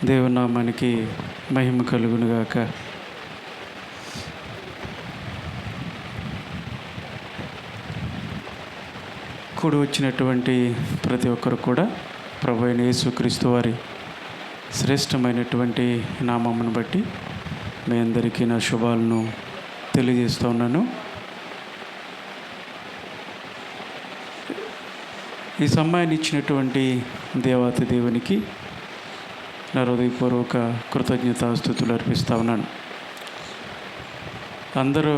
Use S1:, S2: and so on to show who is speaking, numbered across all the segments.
S1: దేవుని నామానికి మహిమ కలుగునుగాక. కూడి వచ్చినటువంటి ప్రతి ఒక్కరు కూడా ప్రభు అయిన యేసుక్రీస్తు వారి శ్రేష్టమైనటువంటి నామమును బట్టి మీ అందరికీ నా శుభాలను తెలియజేస్తూ ఉన్నాను. ఈ సమయాన్ని ఇచ్చినటువంటి దేవాతి దేవునికి నా హృదయపూర్వక కృతజ్ఞతాస్తుతులు అర్పిస్తూ ఉన్నాను. అందరూ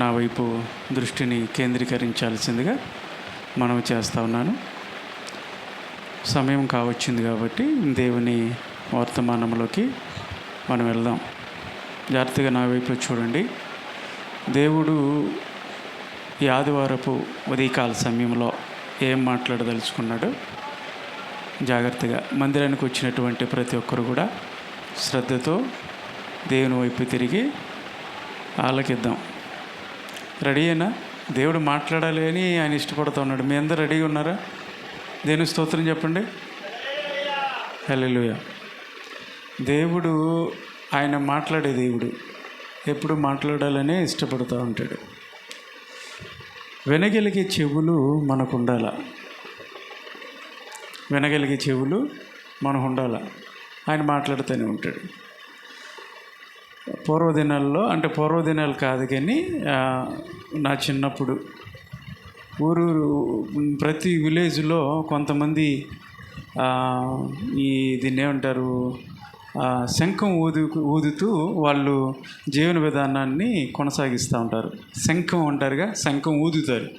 S1: నా వైపు దృష్టిని కేంద్రీకరించాల్సిందిగా మనవి చేస్తూ ఉన్నాను. సమయం కావచ్చింది కాబట్టి దేవుని వర్తమానంలోకి మనం వెళ్దాం. జాగ్రత్తగా నా వైపు చూడండి. దేవుడు ఈ ఆదివారపు ఉదయకాల సమయంలో ఏం మాట్లాడదలుచుకున్నాడు జాగ్రత్తగా మందిరానికి వచ్చినటువంటి ప్రతి ఒక్కరు కూడా శ్రద్ధతో దేవుని వైపు తిరిగి ఆలకిద్దాం. రెడీ అయినా? దేవుడు మాట్లాడాలి అని ఆయన ఇష్టపడుతూ ఉన్నాడు. మీ అందరూ రెడీగా ఉన్నారా? దేవుని స్తోత్రం చెప్పండి. హల్లెలూయా. దేవుడు ఆయన మాట్లాడే దేవుడు ఎప్పుడు మాట్లాడాలనే ఇష్టపడుతూ ఉంటాడు. వినగలిగే చెవులు మనకు ఉండాల. వినగలిగే చెవులు మనకు ఉండాల. ఆయన మాట్లాడుతూనే ఉంటాడు. పూర్వదినాలు కాదు కానీ నా చిన్నప్పుడు ప్రతి విలేజ్లో కొంతమంది దీన్ని ఏమంటారు, శంఖం ఊదుతూ వాళ్ళు జీవన విధానాన్ని కొనసాగిస్తూ ఉంటారు. శంఖం అంటారుగా, శంఖం ఊదుతారు.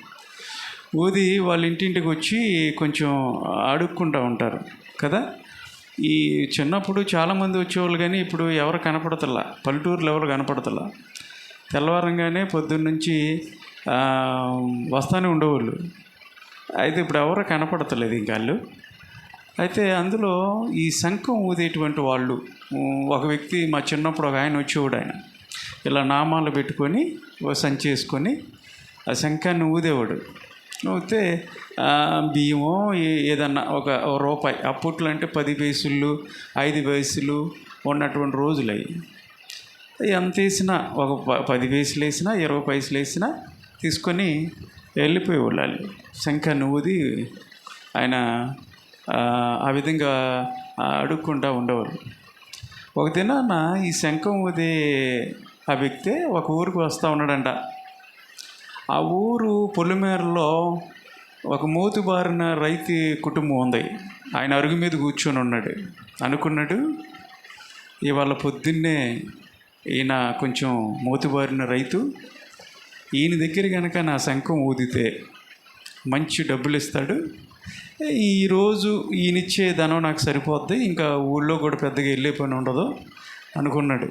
S1: ఊది వాళ్ళ ఇంటింటికి వచ్చి కొంచెం అడుక్కుంటూ ఉంటారు కదా. ఈ చిన్నప్పుడు చాలామంది వచ్చేవాళ్ళు కానీ ఇప్పుడు ఎవరు కనపడతలా, పల్లెటూరులో ఎవరు కనపడతలా. తెల్లవారంగానే పొద్దున్నుంచి వస్తానే ఉండేవాళ్ళు. అయితే ఇప్పుడు ఎవరు కనపడతలేదు ఇంకా వాళ్ళు. అయితే అందులో ఈ శంఖం ఊదేటువంటి వాళ్ళు ఒక వ్యక్తి, మా చిన్నప్పుడు ఒక ఆయన వచ్చేవాడు. ఆయన ఇలా నామాలు పెట్టుకొని సంచి వేసుకొని ఆ శంఖాన్ని ఊదేవాడు. ఊతే బియ్యమో ఏదన్నా ఒక రూపాయి, అప్పట్లో అంటే 10 పైసలు 5 పైసలు ఉన్నటువంటి రోజులు అవి. ఎంత వేసినా, ఒక 10 పైసలు వేసినా 20 పైసలు వేసినా తీసుకొని వెళ్ళిపోయేవాళ్ళు. వాళ్ళు శంఖాన్ని ఊది ఆయన ఆ విధంగా అడుక్కుంటూ ఉండేవాళ్ళు. ఒక దినాన ఈ శంఖం ఊదే ఆ వ్యక్తి ఒక ఊరికి వస్తూ ఉన్నాడంట. ఆ ఊరు పొలిమేరలో ఒక మోతుబారిన రైతు కుటుంబం ఉంది. ఆయన అరుగు మీద కూర్చొని ఉన్నాడు. అనుకున్నాడు, ఇవాళ పొద్దున్నే ఈయన కొంచెం మోతుబారిన రైతు, ఈయన దగ్గర కనుక నా శంఖం ఊదితే మంచి డబ్బులు ఇస్తాడు. ఈరోజు ఈయనిచ్చే ధనం నాకు సరిపోద్ది, ఇంకా ఊళ్ళో కూడా పెద్దగా వెళ్ళే పని ఉండదు అనుకున్నాడు.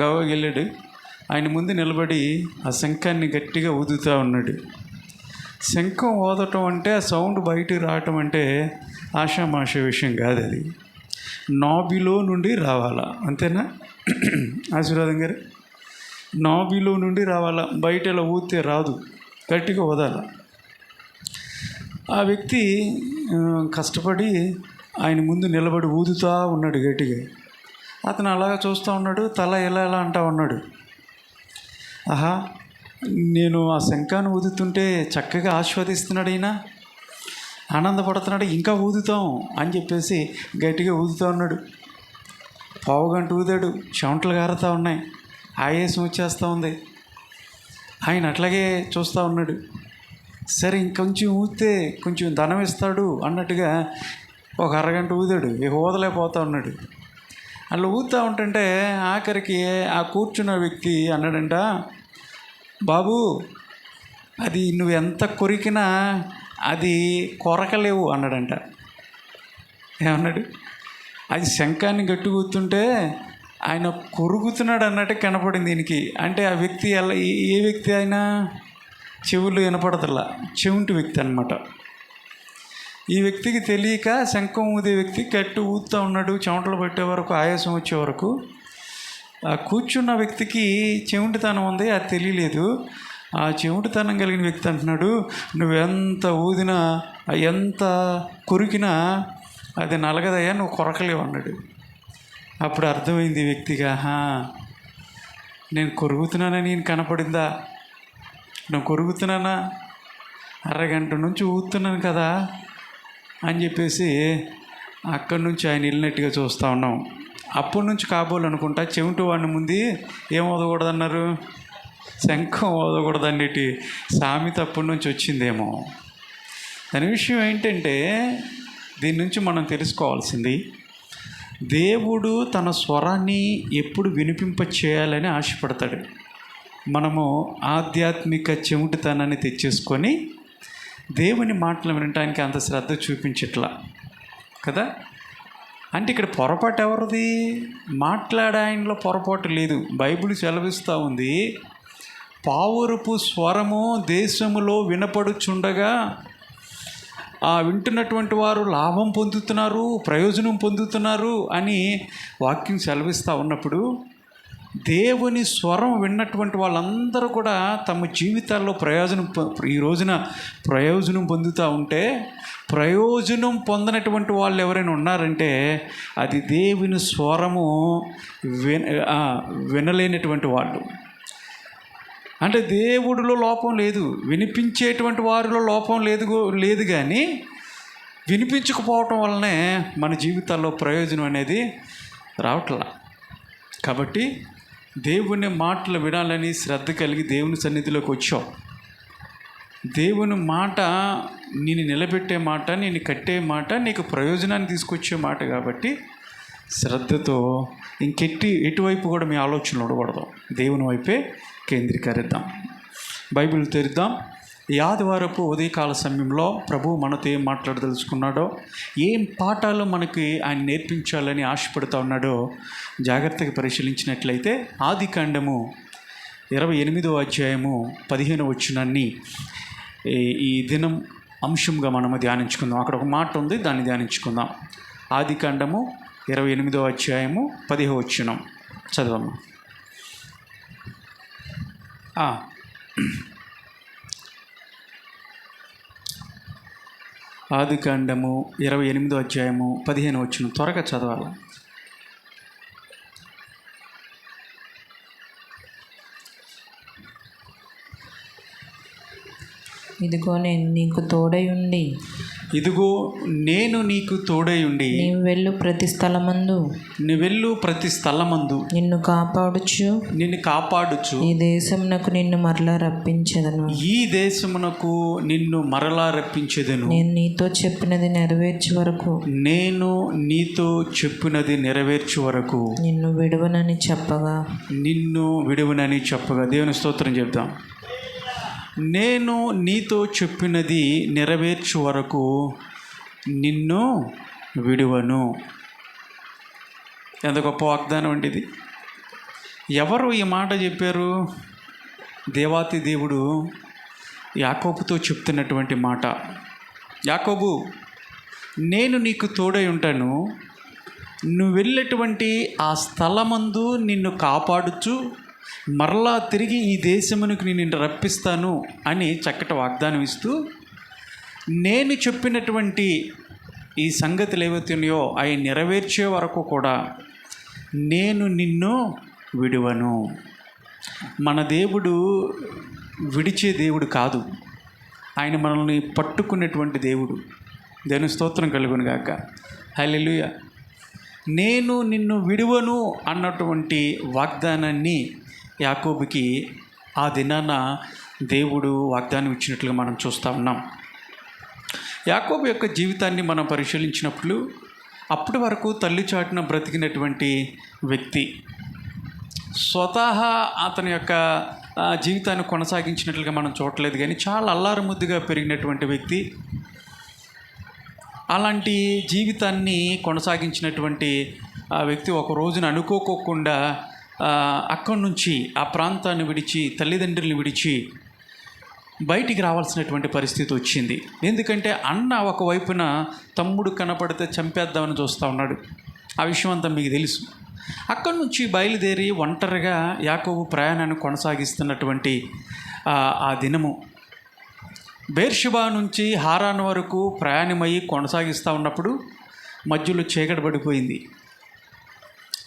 S1: గవ్వకి వెళ్ళాడు. ఆయన ముందు నిలబడి ఆ శంఖాన్ని గట్టిగా ఊదుతూ ఉన్నాడు. శంఖం ఊదటం అంటే, ఆ సౌండ్ బయటికి రావటం అంటే ఆషామాష విషయం కాదు. అది నాభిలో నుండి రావాలా, అంతేనా ఆశీర్వాదం గారు? నాభిలో నుండి రావాలా, బయట ఇలా ఊదితే రాదు, గట్టిగా ఊదాల. ఆ వ్యక్తి కష్టపడి ఆయన ముందు నిలబడి ఊదుతూ ఉన్నాడు గట్టిగా. అతను అలాగా చూస్తూ ఉన్నాడు, తల ఎలా అంటూ ఉన్నాడు. ఆహా, నేను ఆ శంఖాన్ని ఊదుతుంటే చక్కగా ఆస్వాదిస్తున్నాడు, ఈయన ఆనందపడుతున్నాడు, ఇంకా ఊదుతాం అని చెప్పేసి గట్టిగా ఊదుతూ ఉన్నాడు. పావుగంట ఊదాడు, చెమటలు గారుతూ ఉన్నాయి, ఆయాసం వచ్చేస్తూ ఉంది. ఆయన అట్లాగే చూస్తూ ఉన్నాడు. సరే ఇంకొంచెం ఊదితే కొంచెం ధనం ఇస్తాడు అన్నట్టుగా ఒక అరగంట ఊదాడు. ఇక ఊదలేకపోతూ ఉన్నాడు. అలా ఊదుతూ ఉంటుంటే ఆఖరికి ఆ కూర్చున్న వ్యక్తి అన్నాడంట, బాబు, అది నువ్వు ఎంత కొరికినా అది కొరకలేవు అన్నాడంట. ఏమన్నాడు? అది శంఖాన్ని గట్టి కూర్చుంటే ఆయన కొరుకుతున్నాడు అన్నట్టు కనపడింది దీనికి. అంటే ఆ వ్యక్తి ఎలా, ఏ వ్యక్తి అయినా చెవులు వినపడతలా, చెవింటి వ్యక్తి అనమాట. ఈ వ్యక్తికి తెలియక శంఖం ఊదే వ్యక్తి గట్టి ఊదుతూ ఉన్నాడు. చెమటలు పట్టే వరకు, ఆయాసం వచ్చే వరకు. ఆ కూర్చున్న వ్యక్తికి చెవింటితనం ఉంది, అది తెలియలేదు. ఆ చెవిటితనం కలిగిన వ్యక్తి అంటున్నాడు, నువ్వెంత ఊదినా, ఎంత కొరికినా అది నలగదయ్యా, నువ్వు కొరకలేవు అన్నాడు. అప్పుడు అర్థమైంది వ్యక్తిగా, నేను కొరుగుతున్నానని నేను కనపడిందా, నేను కొరుగుతున్నానా, అరగంట నుంచి ఊగుతున్నాను కదా అని చెప్పేసి అక్కడి నుంచి ఆయన వెళ్ళినట్టుగా చూస్తూ ఉన్నాం. అప్పటి నుంచి కాబోలు అనుకుంటా చెవిటి వాడిని ముందు ఏం వదకూడదన్నారు, శంఖం వదకూడదు అన్నిటి సామెత అప్పటి నుంచి వచ్చిందేమో. దాని విషయం ఏంటంటే, దీని నుంచి మనం తెలుసుకోవాల్సింది, దేవుడు తన స్వరాన్ని ఎప్పుడు వినిపింప చేయాలని ఆశపడతాడు. మనము ఆధ్యాత్మిక చెవిటితనాన్ని తెచ్చేసుకొని దేవుని మాటలు వినటానికి అంత శ్రద్ధ చూపించట్లా కదా. అంటే ఇక్కడ పొరపాటు ఎవరిది? మాట్లాడాయనలో పొరపాటు లేదు. బైబిల్ సెలవిస్తూ ఉంది, పావురపు స్వరము దేశములో వినపడుచుండగా వింటున్నటువంటి వారు లాభం పొందుతున్నారు, ప్రయోజనం పొందుతున్నారు అని వాక్యం సెలవిస్తూ ఉన్నప్పుడు, దేవుని స్వరం విన్నటువంటి వాళ్ళందరూ కూడా తమ జీవితాల్లో ఈ రోజున ప్రయోజనం పొందుతూ ఉంటే, ప్రయోజనం పొందనటువంటి వాళ్ళు ఎవరైనా ఉన్నారంటే అది దేవుని స్వరము వినలేనటువంటి వాళ్ళు. అంటే దేవుడిలో లోపం లేదు, వినిపించేటువంటి వారిలో లోపం లేదు కానీ వినిపించకపోవటం వల్లనే మన జీవితాల్లో ప్రయోజనం అనేది రావట్లా. కాబట్టి దేవుని మాటలు వినాలని శ్రద్ధ కలిగి దేవుని సన్నిధిలోకి వచ్చావు. దేవుని మాట నేను నిలబెట్టే మాట, నేను కట్టే మాట, నీకు ప్రయోజనాన్ని తీసుకొచ్చే మాట కాబట్టి శ్రద్ధతో ఎటువైపు కూడా మీ ఆలోచనలు ఉండకూడదు, దేవుని వైపే కేంద్రీకరిద్దాం. బైబిల్ తెరిద్దాం. ఈ ఆదివారపు ఉదయకాల సమయంలో ప్రభువు మనతో ఏం మాట్లాడదలుచుకున్నాడో, ఏం పాఠాలు మనకి ఆయన నేర్పించాలని ఆశపడుతూ ఉన్నాడో జాగ్రత్తగా పరిశీలించినట్లయితే, ఆదికాండము 28వ అధ్యాయము 15వ వచనాన్ని ఈ దినం అంశంగా మనము ధ్యానించుకుందాం. అక్కడ ఒక మాట ఉంది, దాన్ని ధ్యానించుకుందాం. ఆదికాండము 28వ అధ్యాయము 10వ వచనం చదవమ్మా. ఆదికాండము 28వ అధ్యాయము 15వ వచనం త్వరగా చదవాలి.
S2: ఇదిగో నేను నీకు తోడై ఉండి నీవు వెళ్ళు ప్రతి స్థలమందు నిన్ను కాపాడుచు ఈ దేశమునకు నిన్ను మరలా రప్పించెదను నేను నీతో చెప్పినది నెరవేర్చు వరకు నిన్ను విడువనని చెప్పగా
S1: దేవుని స్తోత్రం చెప్తాం. నేను నీతో చెప్పినది నెరవేర్చు వరకు నిన్ను విడువను. ఎంత గొప్ప వాగ్దానం అండి ఇది. ఎవరు ఈ మాట చెప్పారు? దేవాతి దేవుడు యాకోబుతో చెప్తున్నటువంటి మాట. యాకోబు, నేను నీకు తోడై ఉంటాను, నువ్వు వెళ్ళేటువంటి ఆ స్థలమందు నిన్ను కాపాడుచు మరలా తిరిగి ఈ దేశమునికి నిన్ను రప్పిస్తాను అని చక్కటి వాగ్దానం ఇస్తూ, నేను చెప్పినటువంటి ఈ సంగతులు ఏవైతే ఉన్నాయో అవి నెరవేర్చే వరకు కూడా నేను నిన్ను విడువను. మన దేవుడు విడిచే దేవుడు కాదు, ఆయన మనల్ని పట్టుకునేటువంటి దేవుడు. దేవుని స్తోత్రం కలుగును గాక. హల్లెలూయా. నేను నిన్ను విడువను అన్నటువంటి వాగ్దానాన్ని యాకోబుకి ఆ దినాన దేవుడు వాగ్దానం ఇచ్చినట్లుగా మనం చూస్తూ ఉన్నాం. యాకోబు యొక్క జీవితాన్ని మనం పరిశీలించినప్పుడు, అప్పటి వరకు తల్లి చాటున బ్రతికినటువంటి వ్యక్తి, స్వతహా అతని యొక్క జీవితాన్ని కొనసాగించినట్లుగా మనం చూడలేదు, కానీ చాలా అల్లారు ముద్దుగా పెరిగినటువంటి వ్యక్తి. అలాంటి జీవితాన్ని కొనసాగించినటువంటి ఆ వ్యక్తి ఒక రోజున అనుకోకుండా అక్కడి నుంచి ఆ ప్రాంతాన్ని విడిచి, తల్లిదండ్రులను విడిచి బయటికి రావాల్సినటువంటి పరిస్థితి వచ్చింది. ఎందుకంటే అన్న ఒకవైపున తమ్ముడు కనపడితే చంపేద్దామని చూస్తూ ఉన్నాడు. ఆ విషయం అంతా మీకు తెలుసు. అక్కడి నుంచి బయలుదేరి ఒంటరిగా యాకోబు ప్రయాణాన్ని కొనసాగిస్తున్నటువంటి ఆ దినము, బెర్షెబా నుంచి హారాన్ వరకు ప్రయాణమయ్యి కొనసాగిస్తూ ఉన్నప్పుడు మధ్యలో చీకటి పడిపోయింది.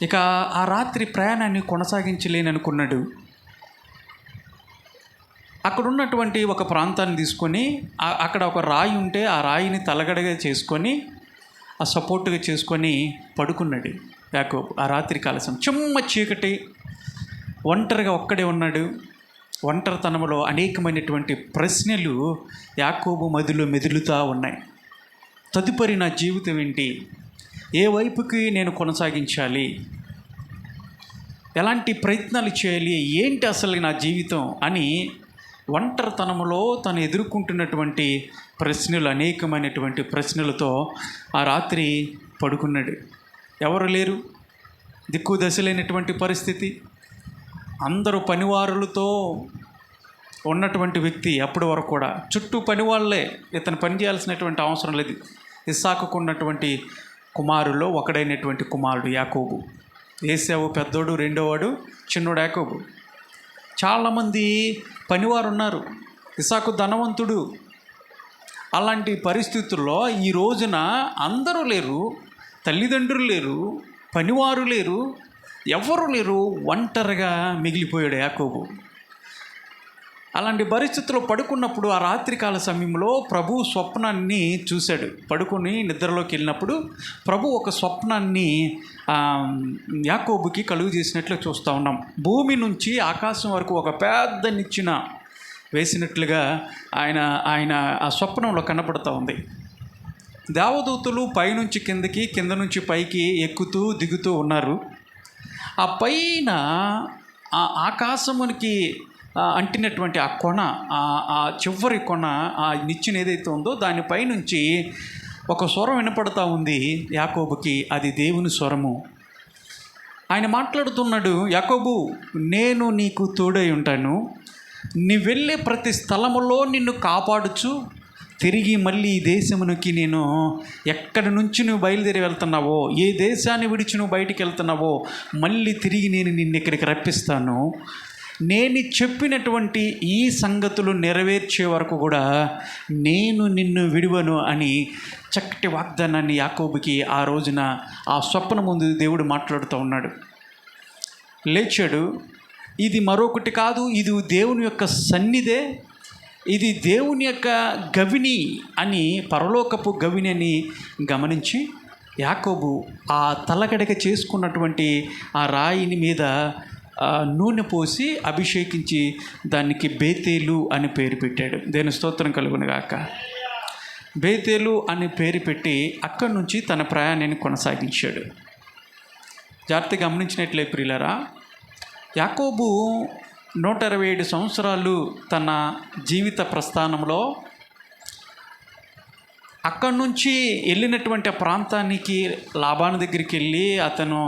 S1: ఇక ఆ రాత్రి ప్రయాణాన్ని కొనసాగించలేననుకున్నాడు. అక్కడ ఉన్నటువంటి ఒక ప్రాంతాన్ని తీసుకొని అక్కడ ఒక రాయి ఉంటే ఆ రాయిని తలగడగా చేసుకొని ఆ సపోర్టుగా చేసుకొని పడుకున్నాడు యాకోబు. ఆ రాత్రి కాలసం చిమ్మ చీకటి, ఒంటరిగా ఒక్కడే ఉన్నాడు. ఒంటరితనంలో అనేకమైనటువంటి ప్రశ్నలు యాకోబు మదిలో మెదులుతూ ఉన్నాయి. తదుపరి నా జీవితం ఏంటి? ఏ వైపుకి నేను కొనసాగించాలి? ఎలాంటి ప్రయత్నాలు చేయాలి? ఏంటి అసలు నా జీవితం అని ఒంటరితనంలో తను ఎదుర్కొంటున్నటువంటి ప్రశ్నలు, అనేకమైనటువంటి ప్రశ్నలతో ఆ రాత్రి పడుకున్నాడు. ఎవరు లేరు, దిక్కు దశలేనటువంటి పరిస్థితి. అందరూ పనివారులతో ఉన్నటువంటి వ్యక్తి. అప్పటి వరకు కూడా చుట్టూ పనివాళ్ళే, ఇతను పని చేయాల్సినటువంటి అవసరం లేదు. ఇస్సాకుకు ఉన్నటువంటి కుమారుల్లో ఒకడైనటువంటి కుమారుడు యాకోబు. ఏశావు పెద్దోడు, రెండోవాడు చిన్నోడు యాకోబు. చాలామంది పనివారు ఉన్నారు. ఇస్సాకు ధనవంతుడు. అలాంటి పరిస్థితుల్లో ఈ రోజున అందరూ లేరు, తల్లిదండ్రులు లేరు, పనివారు లేరు, ఎవరు లేరు, ఒంటరిగా మిగిలిపోయాడు యాకోబు. అలాంటి పరిస్థితుల్లో పడుకున్నప్పుడు ఆ రాత్రికాల సమయంలో ప్రభు స్వప్నాన్ని చూశాడు. పడుకొని నిద్రలోకి వెళ్ళినప్పుడు ప్రభు ఒక స్వప్నాన్ని యాకోబుకి కలుగు చేసినట్లు చూస్తూ ఉన్నాం. భూమి నుంచి ఆకాశం వరకు ఒక పెద్ద నిచ్చెన వేసినట్లుగా ఆయన ఆ స్వప్నంలో కనపడుతూ ఉంది. దేవదూతలు పైనుంచి కిందకి, కింద నుంచి పైకి ఎక్కుతూ దిగుతూ ఉన్నారు. ఆ పైన ఆ ఆకాశమునికి అంటినటువంటి ఆ కొన, ఆ చివరి కొన, ఆ నిచ్చెన ఏదైతే ఉందో దానిపై నుంచి ఒక స్వరం వినపడుతూ ఉంది యాకోబుకి. అది దేవుని స్వరము. ఆయన మాట్లాడుతున్నాడు, యాకోబు, నేను నీకు తోడై ఉంటాను. నీ వెళ్ళే ప్రతి స్థలములో నిన్ను కాపాడుచు తిరిగి మళ్ళీ ఈ దేశమునికి నేను ఎక్కడి నుంచి నువ్వు బయలుదేరి వెళ్తున్నావో, ఏ దేశాన్ని విడిచి నువ్వు బయటికి వెళ్తున్నావో మళ్ళీ తిరిగి నేను నిన్ను ఇక్కడికి రప్పిస్తాను. నేను చెప్పినటువంటి ఈ సంగతులు నెరవేర్చే వరకు కూడా నేను నిన్ను విడువను అని చక్కటి వాగ్దానాన్ని యాకోబుకి ఆ రోజున ఆ స్వప్న ముందు దేవుడు మాట్లాడుతూ ఉన్నాడు. లేచాడు. ఇది మరొకటి కాదు, ఇది దేవుని యొక్క సన్నిధే, ఇది దేవుని యొక్క గవిని అని, పరలోకపు గవిని అని గమనించి యాకోబు ఆ తలగడక చేసుకున్నటువంటి ఆ రాయిని మీద నూనె పోసి అభిషేకించి దానికి బేతేలు అని పేరు పెట్టాడు. దేవుని స్తోత్రం కలుగునుగాక. బేతేలు అని పేరు పెట్టి అక్కడి నుంచి తన ప్రయాణాన్ని కొనసాగించాడు. జాగ్రత్తగా గమనించినట్లే ప్రియులారా, యాకోబు 127 సంవత్సరాలు తన జీవిత ప్రస్థానంలో అక్కడి నుంచి వెళ్ళినటువంటి ఆ ప్రాంతానికి లాబాను దగ్గరికి వెళ్ళి అతను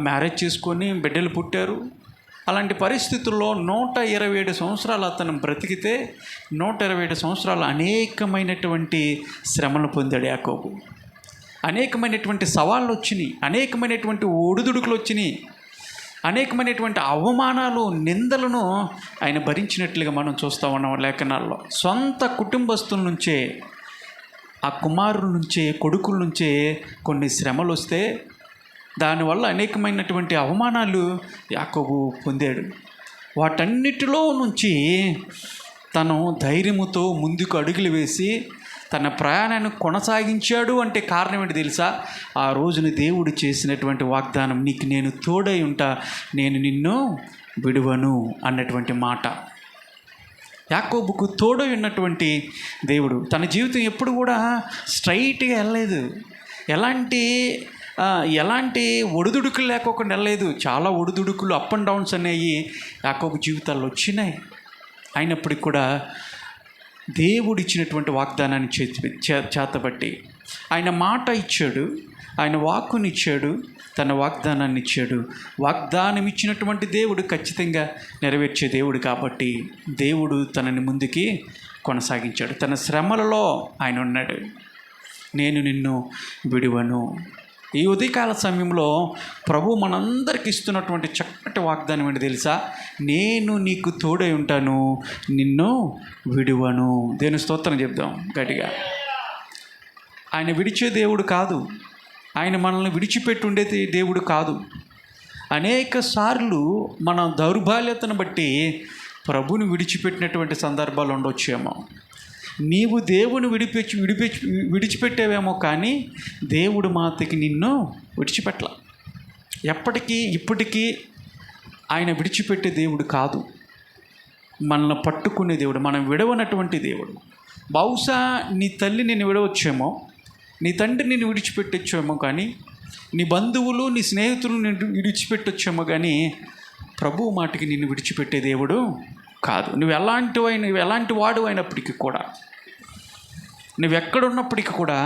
S1: మ్యారేజ్ చేసుకొని బిడ్డలు పుట్టారు. అలాంటి పరిస్థితుల్లో 127 సంవత్సరాలు అతను బ్రతికితే 127 సంవత్సరాలు అనేకమైనటువంటి శ్రమలు పొందాడు యాకోబు. అనేకమైనటువంటి సవాళ్ళు వచ్చినాయి, అనేకమైనటువంటి ఒడిదుడుకులు వచ్చినాయి, అనేకమైనటువంటి అవమానాలు, నిందలను ఆయన భరించినట్లుగా మనం చూస్తూ ఉన్నాం లేఖనాల్లో. సొంత కుటుంబస్తుల నుంచే, ఆ కుమారుల నుంచే, కొడుకుల నుంచే కొన్ని శ్రమలు వస్తే దానివల్ల అనేకమైనటువంటి అవమానాలు యాకోబు పొందాడు. వాటన్నిటిలో నుంచి తను ధైర్యముతో ముందుకు అడుగులు వేసి తన ప్రయాణాన్ని కొనసాగించాడు. అంటే కారణం ఏంటి తెలుసా? ఆ రోజున దేవుడు చేసినటువంటి వాగ్దానం, నీకు నేను తోడై ఉంటా, నేను నిన్ను విడువను అన్నటువంటి మాట. యాకోబుకు తోడై ఉన్నటువంటి దేవుడు తన జీవితం ఎప్పుడు కూడా స్ట్రైట్గా వెళ్ళలేదు. ఎలాంటి ఒడిదుడుకులు లేకోకుండా వెళ్ళలేదు. చాలా ఒడిదుడుకులు, అప్ అండ్ డౌన్స్ అనేవి యాకోబు జీవితాల్లో వచ్చినాయి. అయినప్పటికీ కూడా దేవుడు ఇచ్చినటువంటి వాగ్దానాన్ని చేతబట్టి ఆయన మాట ఇచ్చాడు, ఆయన వాక్కుని ఇచ్చాడు, తన వాగ్దానాన్ని ఇచ్చాడు. వాగ్దానం ఇచ్చినటువంటి దేవుడు ఖచ్చితంగా నెరవేర్చే దేవుడు కాబట్టి దేవుడు తనని ముందుకి కొనసాగించాడు. తన శ్రమలలో ఆయన ఉన్నాడు. నేను నిన్ను విడువను. ఈ ఉదయకాల సమయంలో ప్రభు మనందరికి ఇస్తున్నటువంటి చక్కటి వాగ్దానం ఏంటి తెలుసా? నేను నీకు తోడై ఉంటాను, నిన్ను విడువను. దేవుని స్తోత్రం చెప్దాం గట్టిగా. ఆయన విడిచే దేవుడు కాదు, ఆయన మనల్ని విడిచిపెట్టి ఉండేది దేవుడు కాదు. అనేక సార్లు మన దౌర్బల్యతను బట్టి ప్రభుని విడిచిపెట్టినటువంటి సందర్భాలు ఉండొచ్చేమో. నీవు దేవుని విడిచిపెట్టేవేమో, కానీ దేవుడు మాతకి నిన్ను విడిచిపెట్టల. ఎప్పటికీ ఇప్పటికీ ఆయన విడిచిపెట్టే దేవుడు కాదు, మనల్ని పట్టుకునే దేవుడు, మనం విడవనటువంటి దేవుడు. బహుశా నీ తల్లి నిన్ను విడవచ్చేమో, నీ తండ్రి నిన్ను విడిచిపెట్టొచ్చేమో, కానీ నీ బంధువులు నీ స్నేహితులు నిన్ను విడిచిపెట్టొచ్చేమో, కానీ ప్రభువు మాటకి నిన్ను విడిచిపెట్టే దేవుడు కాదు. నువ్వు ఎలాంటి వాడు అయినప్పటికీ కూడా, నువ్వు ఎక్కడున్నప్పటికీ కూడా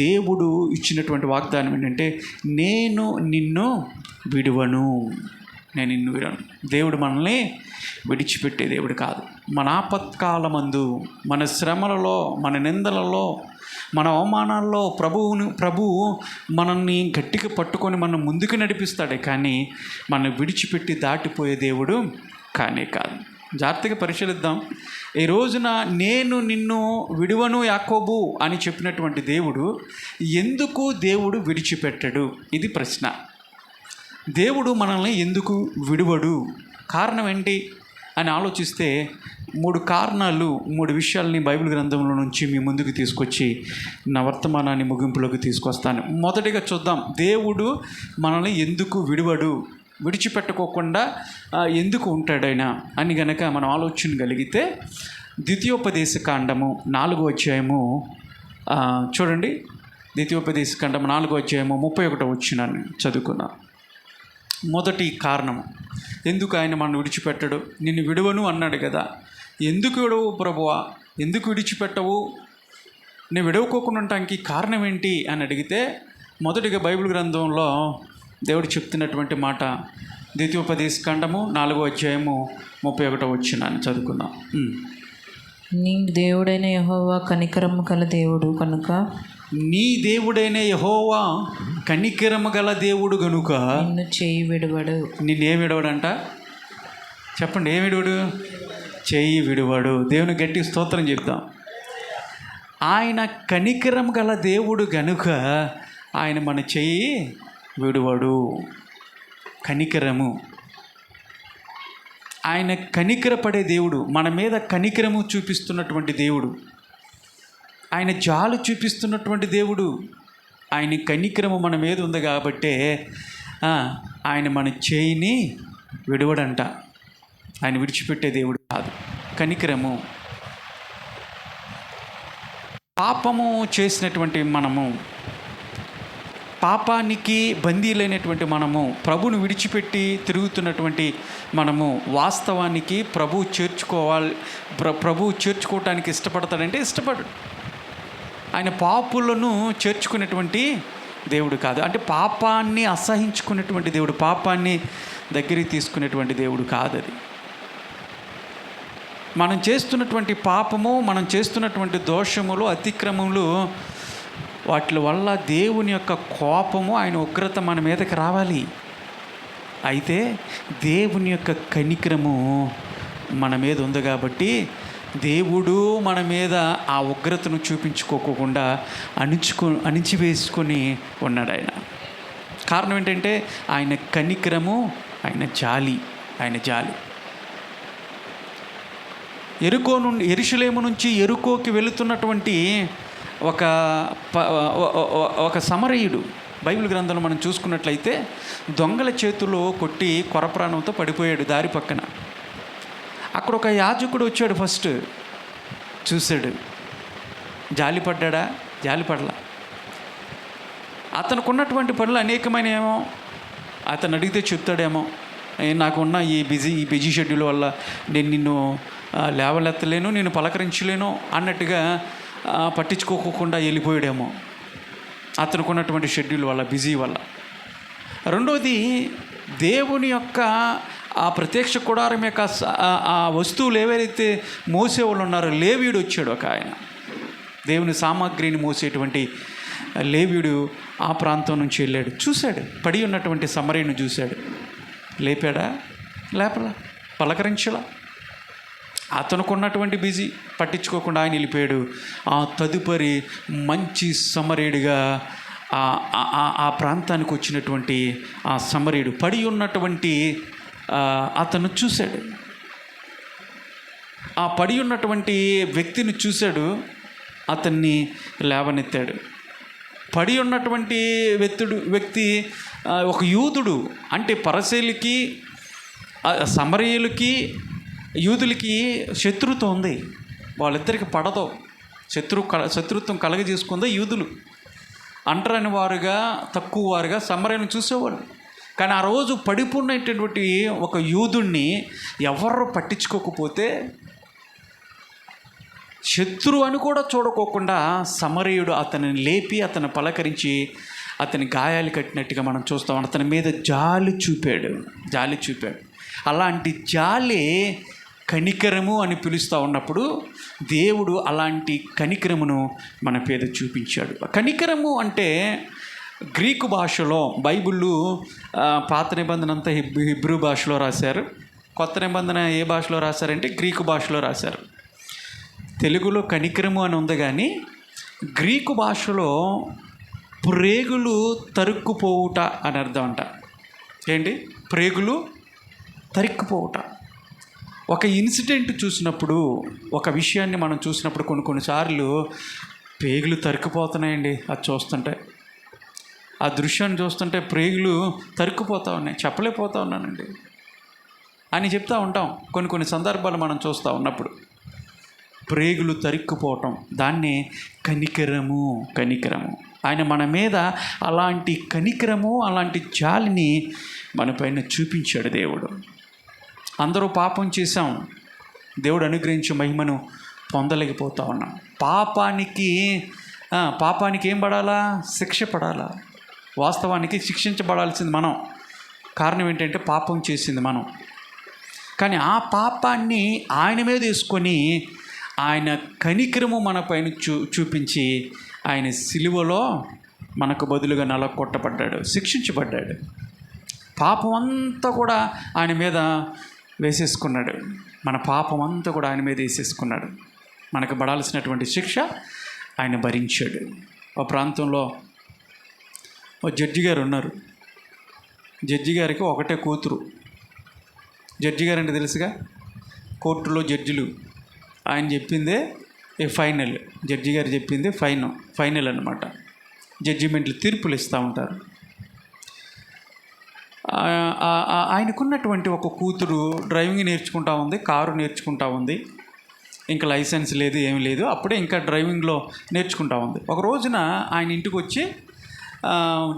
S1: దేవుడు ఇచ్చినటువంటి వాగ్దానం ఏంటంటే, నేను నిన్ను విడువను. దేవుడు మనల్ని విడిచిపెట్టే దేవుడు కాదు. మన ఆపత్కాలమందు, మన శ్రమలలో, మన నిందలలో, మన అవమానాల్లో ప్రభువు మనల్ని గట్టిగా పట్టుకొని మనం ముందుకు నడిపిస్తాడే, కానీ మనం విడిచిపెట్టి దాటిపోయే దేవుడు కానే కాదు. జాగ్రత్తగా పరిశీలిద్దాం. ఈ రోజున నేను నిన్ను విడువను యాకోబు అని చెప్పినటువంటి దేవుడు ఎందుకు దేవుడు విడిచిపెట్టడు? ఇది ప్రశ్న. దేవుడు మనల్ని ఎందుకు విడువడు? కారణం ఏంటి అని ఆలోచిస్తే 3 కారణాలు, 3 విషయాలని బైబిల్ గ్రంథంలో నుంచి మీ ముందుకు తీసుకొచ్చి నా వర్తమానాన్ని ముగింపులోకి తీసుకొస్తాను. మొదటిగా చూద్దాం, దేవుడు మనల్ని ఎందుకు విడువడు, విడిచిపెట్టుకోకుండా ఎందుకు ఉంటాడైనా అని గనక మనం ఆలోచన కలిగితే, ద్వితీయోపదేశకాండము 4వ అధ్యాయము చూడండి. ద్వితీయోపదేశకాండము 4వ అధ్యాయము 31వ వచనాన్ని చదువుకున్నాం. మొదటి కారణం, ఎందుకు ఆయన మనం విడిచిపెట్టడు? నిన్ను విడువను అన్నాడు కదా, ఎందుకు విడవు ప్రభువా, ఎందుకు విడిచిపెట్టవు, నేను విడవకోకుండా ఉండటానికి కారణం ఏంటి అని అడిగితే, మొదటిగా బైబిల్ గ్రంథంలో దేవుడు చెప్తున్నటువంటి మాట, ద్వితీయోపదేశకాండము 4వ అధ్యాయము 31వ వచనాన్ని చదువుకుందాం.
S2: నీ దేవుడైన యెహోవా కనికరము గల దేవుడు కనుక,
S1: నీ దేవుడైన యెహోవా కనికరము గల దేవుడు గనుక
S2: నిన్ను చేయి విడువడు.
S1: నిన్నేం విడవడంట? చెప్పండి, ఏం విడువడు? చేయి విడువడు. దేవుని గట్టి స్తోత్రం చెప్తాం. ఆయన కనికరం గల దేవుడు గనుక ఆయన మన చెయ్యి విడువడు. కనికరము, ఆయన కనికరపడే దేవుడు, మన మీద కనికరము చూపిస్తున్నటువంటి దేవుడు, ఆయన జాలు చూపిస్తున్నటువంటి దేవుడు. ఆయన కనికరము మన మీద ఉంది కాబట్టే ఆయన మన చేయిని విడవడంట. ఆయన విడిచిపెట్టే దేవుడు కాదు. కనికరము. పాపము చేసినటువంటి మనము, పాపానికి బందీలైనటువంటి మనము, ప్రభువును విడిచిపెట్టి తిరుగుతున్నటువంటి మనము, వాస్తవానికి ప్రభువు చేర్చుకోవటానికి ఇష్టపడతాడంటే ఇష్టపడు. ఆయన పాపులను చేర్చుకునేటువంటి దేవుడు కాదు. అంటే పాపాన్ని అసహించుకునేటువంటి దేవుడు, పాపాన్ని దగ్గరికి తీసుకునేటువంటి దేవుడు కాదు. అది మనం చేస్తున్నటువంటి పాపము, మనం చేస్తున్నటువంటి దోషములు, అతిక్రమములు, వాటి వల్ల దేవుని యొక్క కోపము, ఆయన ఉగ్రత మన మీదకి రావాలి. అయితే దేవుని యొక్క కనికరము మన మీద ఉంది కాబట్టి దేవుడు మన మీద ఆ ఉగ్రతను చూపించుకోకుండా అణిచివేసుకొని ఉన్నాడు ఆయన. కారణం ఏంటంటే ఆయన కనికరము, ఆయన జాలి. యెరూషలేము నుంచి యెరికోకి వెళుతున్నటువంటి ఒక సమరయుడు, బైబిల్ గ్రంథంలో మనం చూసుకున్నట్లయితే దొంగల చేతిలో కొట్టి కొరప్రాణంతో పడిపోయాడు దారి పక్కన. అక్కడ ఒక యాజకుడు వచ్చాడు, ఫస్ట్ చూశాడు. జాలిపడ్డా? జాలిపడలా. అతనికి ఉన్నటువంటి పనులు అనేకమైన ఏమో, అతను అడిగితే చెప్తాడేమో, నాకున్న ఈ బిజీ షెడ్యూల్ వల్ల నేను నిన్ను లేవలెత్తలేను, నేను పలకరించలేను అన్నట్టుగా పట్టించుకోకుండా వెళ్ళిపోయాడేమో, అతనికి ఉన్నటువంటి షెడ్యూల్ వల్ల, బిజీ వల్ల. రెండోది, దేవుని యొక్క ఆ ప్రత్యక్ష గుడారం యొక్క ఆ వస్తువులు ఏవైతే మోసేవాళ్ళు ఉన్నారో, లేవీయుడు వచ్చాడు. ఒక ఆయన దేవుని సామాగ్రిని మోసేటువంటి లేవీయుడు ఆ ప్రాంతం నుంచి వెళ్ళాడు. చూశాడు, పడి ఉన్నటువంటి సమరయుని చూశాడు. లేపాడా? లేపలా. పలకరించలా. అతనుకున్నటువంటి బిజీ పట్టించుకోకుండా ఆయన వెళ్ళిపోయాడు. ఆ తదుపరి మంచి సమరయుడిగా ఆ ప్రాంతానికి వచ్చినటువంటి ఆ సమరీయుడు పడి ఉన్నటువంటి అతను చూశాడు. ఆ పడి ఉన్నటువంటి వ్యక్తిని చూశాడు, అతన్ని లేవనెత్తాడు. పడి ఉన్నటువంటి వ్యక్తి ఒక యూదుడు. అంటే పరిసయ్యులకి సమరయులకి యూదులకి శత్రుత్వం ఉంది. వాళ్ళిద్దరికి పడదో, శత్రుత్వం కలగజేసుకుందో యూదులు. అంటరాని వారుగా, తక్కువ వారుగా సమరయులను చూసేవాళ్ళు. కానీ ఆ రోజు పడిపోయినటువంటి ఒక యూదుణ్ణి ఎవరు పట్టించుకోకపోతే, శత్రువు అని కూడా చూడకోకుండా సమరయుడు అతనిని లేపి అతను పలకరించి అతని గాయాలు కట్టినట్టుగా మనం చూస్తాం. అతని మీద జాలి చూపాడు. అలాంటి జాలి కనికరము అని పిలుస్తూ ఉన్నప్పుడు దేవుడు అలాంటి కనికరమును మన మీద చూపించాడు. కనికరము అంటే గ్రీకు భాషలో, బైబిళ్ళు పాత నిబంధన అంతా హిబ్రూ భాషలో రాశారు. కొత్త నిబంధన ఏ భాషలో రాశారంటే గ్రీకు భాషలో రాశారు. తెలుగులో కనికరము అని ఉంది, కానీ గ్రీకు భాషలో ప్రేగులు తరుక్కుపోవుట అని అర్థం అంట. ఏంటి? ప్రేగులు తరుక్కుపోవుట. ఒక ఇన్సిడెంట్ చూసినప్పుడు, ఒక విషయాన్ని మనం చూసినప్పుడు కొన్నిసార్లు ప్రేగులు తరుక్కుపోతున్నాయండి. అది చూస్తుంటే, ఆ దృశ్యాన్ని చూస్తుంటే ప్రేగులు తరుక్కుపోతూ ఉన్నాయి, చెప్పలేకపోతూ ఉన్నానండి అని చెప్తూ ఉంటాం. కొన్ని సందర్భాలు మనం చూస్తూ ఉన్నప్పుడు ప్రేగులు తరుక్కుపోవటం, దాన్ని కనికరము. ఆయన మన మీద అలాంటి కనికరము, అలాంటి జాలిని మన పైన చూపించాడు దేవుడు. అందరూ పాపం చేశాం, దేవుడు అనుగ్రహించే మహిమను పొందలేకపోతూ ఉన్నాం. పాపానికి ఏం పడాలా? శిక్ష పడాలా. వాస్తవానికి శిక్షించబడాల్సింది మనం. కారణం ఏంటంటే పాపం చేసింది మనం. కానీ ఆ పాపాన్ని ఆయన మీద వేసుకొని ఆయన కనికరము మన పైన చూపించి ఆయన సిలువలో మనకు బదులుగా నలగొట్టబడ్డాడు, శిక్షించబడ్డాడు. పాపం అంతా కూడా ఆయన మీద వేసేసుకున్నాడు. మన పాపం అంతా కూడా ఆయన మీద వేసేసుకున్నాడు. మనకు పడాల్సినటువంటి శిక్ష ఆయన భరించాడు. ఒక ప్రాంతంలో ఒక జడ్జి గారు ఉన్నారు. జడ్జి గారికి ఒకటే కూతురు. జడ్జి గారు అంటే తెలుసుగా, కోర్టులో జడ్జిలు. ఆయన చెప్పిందే ఫైనల్. జడ్జి గారు చెప్పిందే ఫైనల్ అన్నమాట. జడ్జిమెంట్లు, తీర్పులు ఇస్తూ ఉంటారు. ఆయనకున్నటువంటి ఒక కూతురు డ్రైవింగ్ నేర్చుకుంటా ఉంది, కారు నేర్చుకుంటా ఉంది. ఇంకా లైసెన్స్ లేదు, ఏమీ లేదు. అప్పుడే ఇంకా డ్రైవింగ్లో నేర్చుకుంటా ఉంది. ఒక రోజున ఆయన ఇంటికి వచ్చి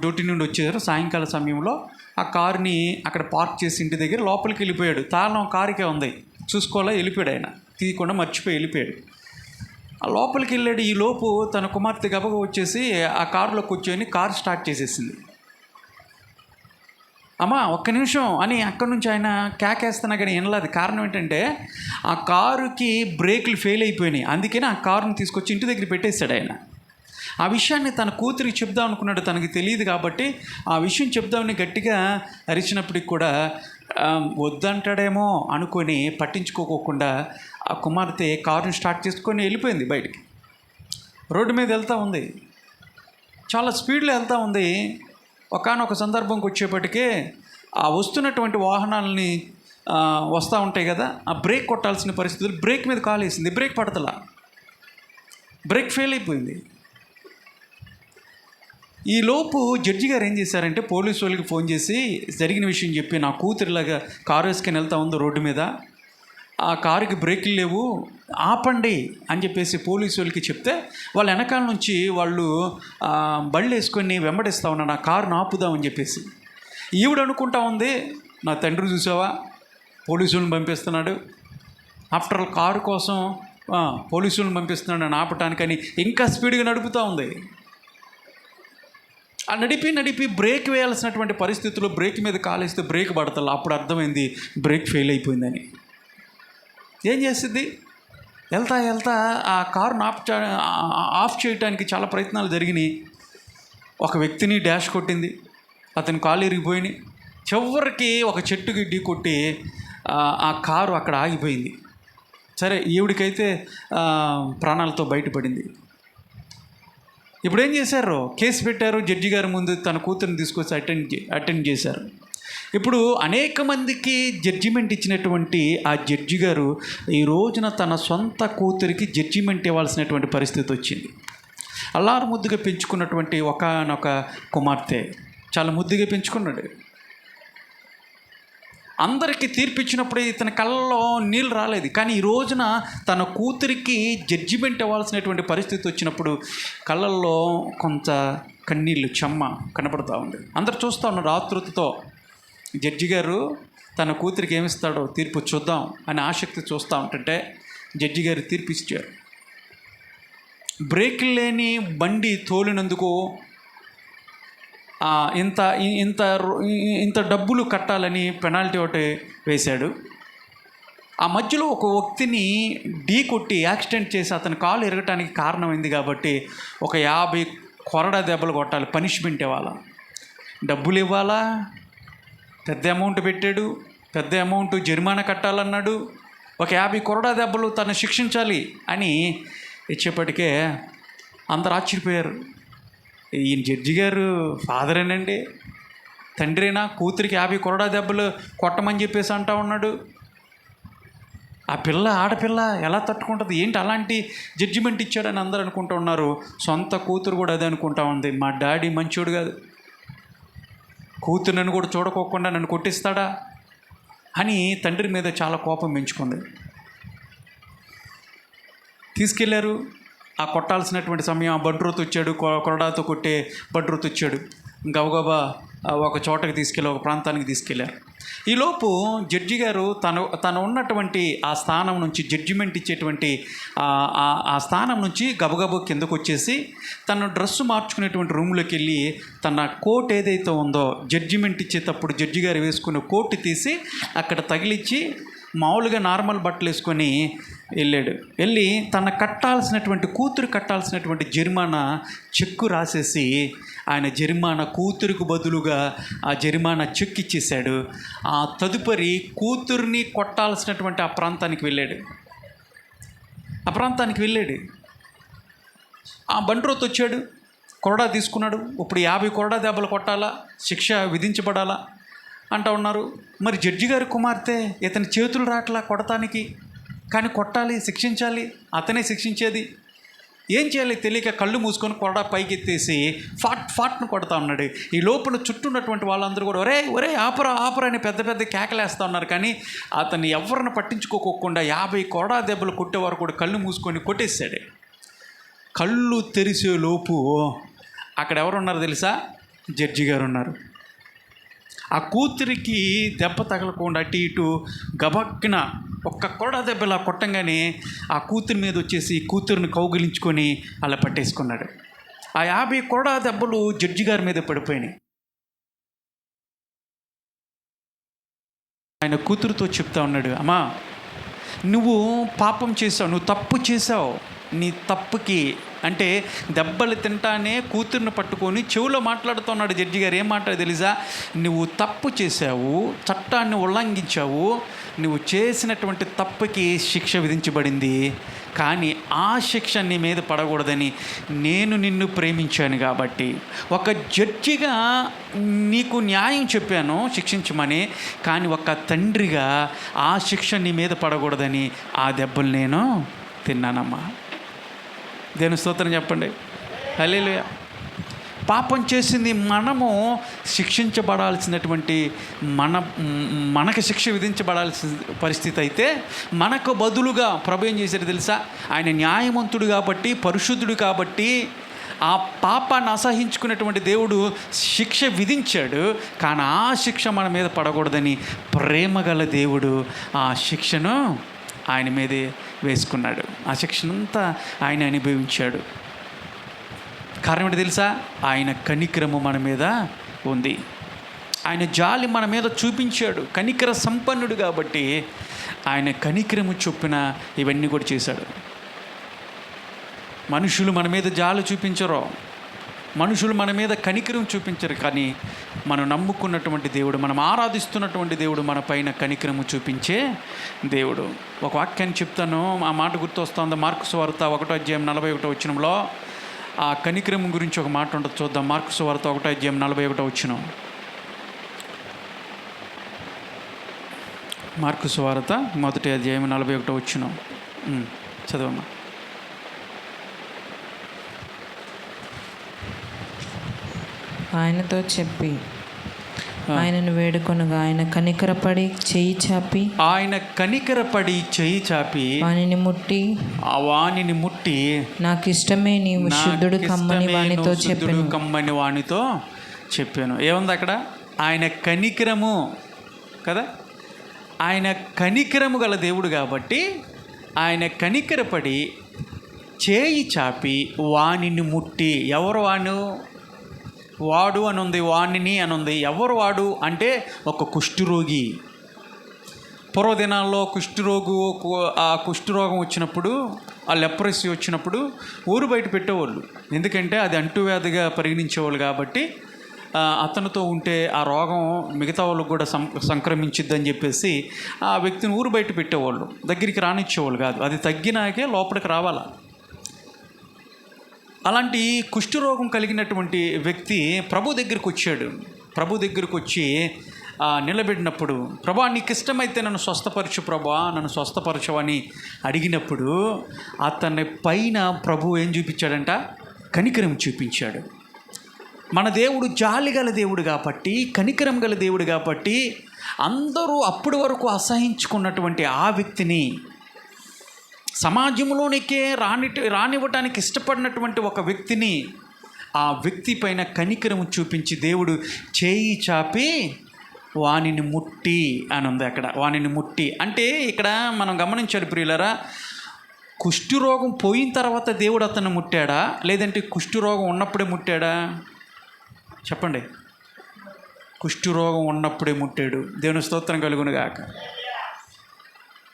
S1: డ్యూటీ నుండి వచ్చేసారు. సాయంకాల సమయంలో ఆ కారుని అక్కడ పార్క్ చేసి ఇంటి దగ్గర లోపలికి వెళ్ళిపోయాడు. తాళం కారుకే ఉంది, చూసుకోవాలా, వెళ్ళిపోయాడు. ఆయన తీయకుండా మర్చిపోయి వెళ్ళిపోయాడు. ఆ లోపలికి వెళ్ళాడు. ఈ లోపు తన కుమార్తె గబగ వచ్చేసి ఆ కారులో కూర్చొని కారు స్టార్ట్ చేసేసింది. అమ్మా ఒక్క నిమిషం అని అక్కడి నుంచి ఆయన కేకేస్తున్నా కానీ వినలేదు. కారణం ఏంటంటే ఆ కారుకి బ్రేకులు ఫెయిల్ అయిపోయినాయి. అందుకని ఆ కారుని తీసుకొచ్చి ఇంటి దగ్గర పెట్టేశాడు ఆయన. ఆ విషయాన్ని తన కూతురికి చెప్దాం అనుకున్నాడు, తనకి తెలియదు కాబట్టి ఆ విషయం చెప్దామని గట్టిగా అరిచినప్పటికి కూడా వద్దంటాడేమో అనుకొని పట్టించుకోకుండా ఆ కుమార్తె కారుని స్టార్ట్ చేసుకొని వెళ్ళిపోయింది బయటికి. రోడ్డు మీద వెళ్తూ ఉంది, చాలా స్పీడ్లో వెళ్తూ ఉంది. ఒకానొక సందర్భంకి వచ్చేప్పటికే ఆ వస్తున్నటువంటి వాహనాలని వస్తూ ఉంటాయి కదా, ఆ బ్రేక్ కొట్టాల్సిన పరిస్థితులు, బ్రేక్ మీద కాలు వేసింది, బ్రేక్ పడతలా, బ్రేక్ ఫెయిల్ అయిపోయింది. ఈ లోపు జడ్జి గారు ఏం చేశారంటే పోలీసు వాళ్ళకి ఫోన్ చేసి జరిగిన విషయం చెప్పి, నా కూతురిలాగా కారు వేసుకొని వెళ్తూ ఉంది రోడ్డు మీద, ఆ కారుకి బ్రేకులు లేవు, ఆపండి అని చెప్పేసి పోలీసు వాళ్ళకి చెప్తే వాళ్ళ వెనకాల నుంచి వాళ్ళు బళ్ళు వేసుకొని వెంబడిస్తూ ఉన్నాడు, ఆ కారును ఆపుదామని చెప్పేసి. ఈవిడ అనుకుంటా ఉంది, నా తండ్రి చూసావా పోలీసులను పంపిస్తున్నాడు, ఆఫ్టర్ ఆల్ కారు కోసం పోలీసులను పంపిస్తున్నాడు అని ఆపటానికని ఇంకా స్పీడ్గా నడుపుతూ ఉంది. ఆ నడిపి బ్రేక్ వేయాల్సినటువంటి పరిస్థితుల్లో బ్రేక్ మీద కాలేస్తే బ్రేక్ పడతలా. అప్పుడు అర్థమైంది బ్రేక్ ఫెయిల్ అయిపోయిందని. ఏం చేస్తుంది? వెళ్తా ఆ కారును ఆఫ్ చేయడానికి చాలా ప్రయత్నాలు జరిగినాయి. ఒక వ్యక్తిని డాష్ కొట్టింది, అతని కాలు ఇరిగిపోయినాయి. చివరికి ఒక చెట్టుకి ఢీ కొట్టి ఆ కారు అక్కడ ఆగిపోయింది. సరే, ఈవిడికైతే ప్రాణాలతో బయటపడింది. ఇప్పుడు ఏం చేశారు? కేసు పెట్టారు. జడ్జి గారి ముందు తన కూతురిని తీసుకొచ్చి అటెండ్ చేశారు. ఇప్పుడు అనేక మందికి జడ్జిమెంట్ ఇచ్చినటువంటి ఆ జడ్జి గారు ఈ రోజున తన సొంత కూతురికి జడ్జిమెంట్ ఇవ్వాల్సినటువంటి పరిస్థితి వచ్చింది. అల్లారు ముద్దుగా పెంచుకున్నటువంటి ఒకానొక కుమార్తె, చాలా ముద్దుగా పెంచుకున్నాడు. అందరికీ తీర్పిచ్చినప్పుడు ఇతని కళ్ళలో నీళ్ళు రాలేదు. కానీ ఈ రోజున తన కూతురికి జడ్జిమెంట్ ఇవ్వాల్సినటువంటి పరిస్థితి వచ్చినప్పుడు కళ్ళల్లో కొంత కన్నీళ్ళు చెమ్మ కనపడుతూ ఉంది. అందరు చూస్తూ ఉన్నారు ఆతృతతో. జడ్జి గారు తన కూతురికి ఏమిస్తాడో తీర్పు చూద్దాం అని ఆసక్తి చూస్తూ ఉంటుంటే జడ్జి గారు తీర్పు ఇచ్చారు. బ్రేకులు లేని బండి తోలినందుకు ఇంత ఇంత ఇంత డబ్బులు కట్టాలని పెనాల్టీ ఒకటి వేశాడు. ఆ మధ్యలో ఒక వ్యక్తిని ఢీ కొట్టి యాక్సిడెంట్ చేసి అతని కాలు ఎరగటానికి కారణమైంది కాబట్టి ఒక 50 కొరడా దెబ్బలు కొట్టాలి, పనిష్మెంట్ ఇవ్వాలా, డబ్బులు ఇవ్వాలా, పెద్ద అమౌంట్ పెట్టాడు, పెద్ద అమౌంట్ జరిమానా కట్టాలన్నాడు, ఒక 50 కొరడా దెబ్బలు తను శిక్షించాలి అని ఇచ్చేప్పటికే అందరు ఆశ్చర్యపోయారు. ఈయన జడ్జి గారు ఫాదరేనండి, తండ్రినా, కూతురికి 50 కొరడా దెబ్బలు కొట్టమని చెప్పేసి అంటా ఉన్నాడు. ఆ పిల్ల ఆడపిల్ల ఎలా తట్టుకుంటుంది? ఏంటి అలాంటి జడ్జిమెంట్ ఇచ్చాడని అందరూ అనుకుంటూ ఉన్నారు. సొంత కూతురు కూడా అదే అనుకుంటా ఉంది. మా డాడీ మంచోడు కాదు, కూతురు నన్ను కూడా చూడకోకుండా నన్ను కొట్టిస్తాడా అని తండ్రి మీద చాలా కోపం పెంచుకుంది. తీసుకెళ్లారు. ఆ కొట్టాల్సినటువంటి సమయం ఆ బండ్రోతు వచ్చాడు, కొరడాతో కొట్టే బండ్రోతు వచ్చాడు. గబగబా ఒక చోటకి తీసుకెళ్ళి ఒక ప్రాంతానికి తీసుకెళ్లారు. ఈలోపు జడ్జి గారు తను ఉన్నటువంటి ఆ స్థానం నుంచి, జడ్జిమెంట్ ఇచ్చేటువంటి ఆ స్థానం నుంచి గబగబా కిందకు వచ్చేసి తను డ్రెస్సు మార్చుకునేటువంటి రూమ్లోకి వెళ్ళి తన కోట్ ఏదైతే ఉందో జడ్జిమెంట్ ఇచ్చేటప్పుడు జడ్జి గారు వేసుకునే కోట్ తీసి అక్కడ తగిలిచ్చి మామూలుగా నార్మల్ బట్టలు వేసుకొని వెళ్ళి తన కూతురు కట్టాల్సినటువంటి జరిమానా చెక్కు రాసేసి ఆయన జరిమానా కూతురుకు బదులుగా ఆ జరిమానా చెక్ ఇచ్చేశాడు. ఆ తదుపరి కూతుర్ని కొట్టాల్సినటువంటి ఆ ప్రాంతానికి వెళ్ళాడు. ఆ బండ్రోత్ వచ్చాడు, కొరడా తీసుకున్నాడు. ఇప్పుడు 50 కొరడా దెబ్బలు కొట్టాలా, శిక్ష విధించబడాలా అంటూ ఉన్నారు. మరి జడ్జి గారి కుమార్తె, ఇతని చేతులు రాట్లా కొడటానికి, కానీ కొట్టాలి, శిక్షించాలి, అతనే శిక్షించేది. ఏం చేయాలి తెలియక కళ్ళు మూసుకొని కొరడా పైకి ఎత్తేసి ఫాట్ను కొడతా ఉన్నాడు. ఈ లోపల చుట్టూ ఉన్నటువంటి వాళ్ళందరూ కూడా ఒరే ఆపరా అని పెద్ద పెద్ద కేకలేస్తూ ఉన్నారు. కానీ అతన్ని ఎవరిని పట్టించుకోకుండా 50 కొరడా దెబ్బలు కొట్టేవారు కూడా కళ్ళు మూసుకొని కొట్టేశాడు. కళ్ళు తెరిసే లోపు అక్కడ ఎవరున్నారు తెలుసా? జడ్జి గారు ఉన్నారు. ఆ కూతురికి దెబ్బ తగలకుండా అటు ఇటు గబక్కున ఒక్క కొరడా దెబ్బ ఇలా కొట్టంగానే ఆ కూతురి మీద వచ్చేసి కూతురిని కౌగిలించుకొని అలా పట్టేసుకున్నాడు. ఆ 50 కొరడా దెబ్బలు జడ్జి గారి మీద పడిపోయినాయి. ఆయన కూతురుతో చెప్తా ఉన్నాడు, అమ్మా నువ్వు పాపం చేసావు, నువ్వు తప్పు చేసావు. నీ తప్పుకి అంటే దెబ్బలు తింటానే కూతుర్ని పట్టుకొని చెవులో మాట్లాడుతున్నాడు జడ్జి గారు. ఏం మాట్లాడు తెలుసా? నువ్వు తప్పు చేశావు, చట్టాన్ని ఉల్లంఘించావు, నువ్వు చేసినటువంటి తప్పుకి శిక్ష విధించబడింది. కానీ ఆ శిక్ష నీ మీద పడకూడదని నేను నిన్ను ప్రేమించాను కాబట్టి ఒక జడ్జిగా నీకు న్యాయం చెప్పాను శిక్షించమని. కానీ ఒక తండ్రిగా ఆ శిక్ష నీ మీద పడకూడదని ఆ దెబ్బలు నేను తిన్నానమ్మా. దేవుని స్తోత్రం చెప్పండి. హల్లెలూయా. పాపం చేసింది మనము శిక్షించబడాల్సినటువంటి మనకు శిక్ష విధించబడాల్సిన పరిస్థితి అయితే మనకు బదులుగా ప్రభు ఏం చేశారు తెలుసా? ఆయన న్యాయవంతుడు కాబట్టి, పరిశుద్ధుడు కాబట్టి ఆ పాపాన్ని అసహించుకున్నటువంటి దేవుడు శిక్ష విధించాడు. కానీ ఆ శిక్ష మన మీద పడకూడదని ప్రేమగల దేవుడు ఆ శిక్షను ఆయన మీదే వేసుకున్నాడు. ఆ శిక్షనంతా ఆయన అనుభవించాడు. కారణం ఏంటి తెలుసా? ఆయన కనికరము మన మీద ఉంది. ఆయన జాలి మన మీద చూపించాడు. కనికర సంపన్నుడు కాబట్టి ఆయన కనికరము చొప్పున ఇవన్నీ కూడా చేశాడు. మనుషులు మన మీద జాలి చూపించరు, మనుషులు మన మీద కనికరం చూపించరు. కానీ మనం నమ్ముకున్నటువంటి దేవుడు, మనం ఆరాధిస్తున్నటువంటి దేవుడు మన పైన కనికరము చూపించే దేవుడు. ఒక వాక్యాన్ని చెప్తాను, ఆ మాట గుర్తొస్తుంది. మార్కు సువార్త 1వ అధ్యాయం 41వ వచనంలో ఆ కనికరం గురించి ఒక మాట ఉంటుంది, చూద్దాం. మార్కు సువార్త 1:41. మార్కు సువార్త 1:41 చదవమ్మా.
S2: ఆయనతో చెప్పి ఆయనను వేడుకొనగా ఆయన కనికరపడి చెయ్యి చాపి వానిని ముట్టి నాకిష్టమే నీవు శుద్ధుడు కమ్మని వానితో
S1: చెప్పాను. ఏముంది అక్కడ? ఆయన కనికరము కదా, ఆయన కనికరము గల దేవుడు కాబట్టి ఆయన కనికరపడి చేయి చాపి వానిని ముట్టి. ఎవరు వాడు అని ఉంది, వాణిని అని ఉంది. ఎవరు వాడు అంటే ఒక కుష్ఠరోగి. పూర్వదినాల్లో ఆ కుష్ఠరోగం వచ్చినప్పుడు, ఆ లెప్రసీ వచ్చినప్పుడు ఊరు బయట పెట్టేవాళ్ళు. ఎందుకంటే అది అంటువ్యాధిగా పరిగణించేవాళ్ళు కాబట్టి అతనితో ఉంటే ఆ రోగం మిగతా వాళ్ళకు కూడా సంక్రమించిద్దని చెప్పేసి ఆ వ్యక్తిని ఊరు బయట పెట్టేవాళ్ళు, దగ్గరికి రానిచ్చేవాళ్ళు కాదు. అది తగ్గినాకే లోపలికి రావాలా. అలాంటి కుష్ఠరోగం కలిగినటువంటి వ్యక్తి ప్రభు దగ్గరికి వచ్చాడు. ప్రభు దగ్గరికి వచ్చి నిలబెట్టినప్పుడు, ప్రభా నీకు ఇష్టమైతే నన్ను స్వస్థపరచు ప్రభా, నన్ను స్వస్థపరచవని అడిగినప్పుడు అతని పైన ప్రభు ఏం చూపించాడంట? కనికరం చూపించాడు. మన దేవుడు జాలి గల దేవుడు కాబట్టి, కనికరం గల దేవుడు కాబట్టి అందరూ అప్పటి వరకు అసహించుకున్నటువంటి ఆ వ్యక్తిని, సమాజంలోనికే రానివ్వటానికి ఇష్టపడినటువంటి ఒక వ్యక్తిని, ఆ వ్యక్తి పైన కనికరము చూపించి దేవుడు చేయి చాపి వానిని ముట్టి అని ఉంది అక్కడ. వానిని ముట్టి అంటే ఇక్కడ మనం గమనించాడు ప్రియులారా, కుష్ఠరోగం పోయిన తర్వాత దేవుడు అతన్ని ముట్టాడా, లేదంటే కుష్ఠరోగం ఉన్నప్పుడే ముట్టాడా? చెప్పండి. కుష్ఠరోగం ఉన్నప్పుడే ముట్టాడు. దేవుని స్తోత్రం కలుగును గాక.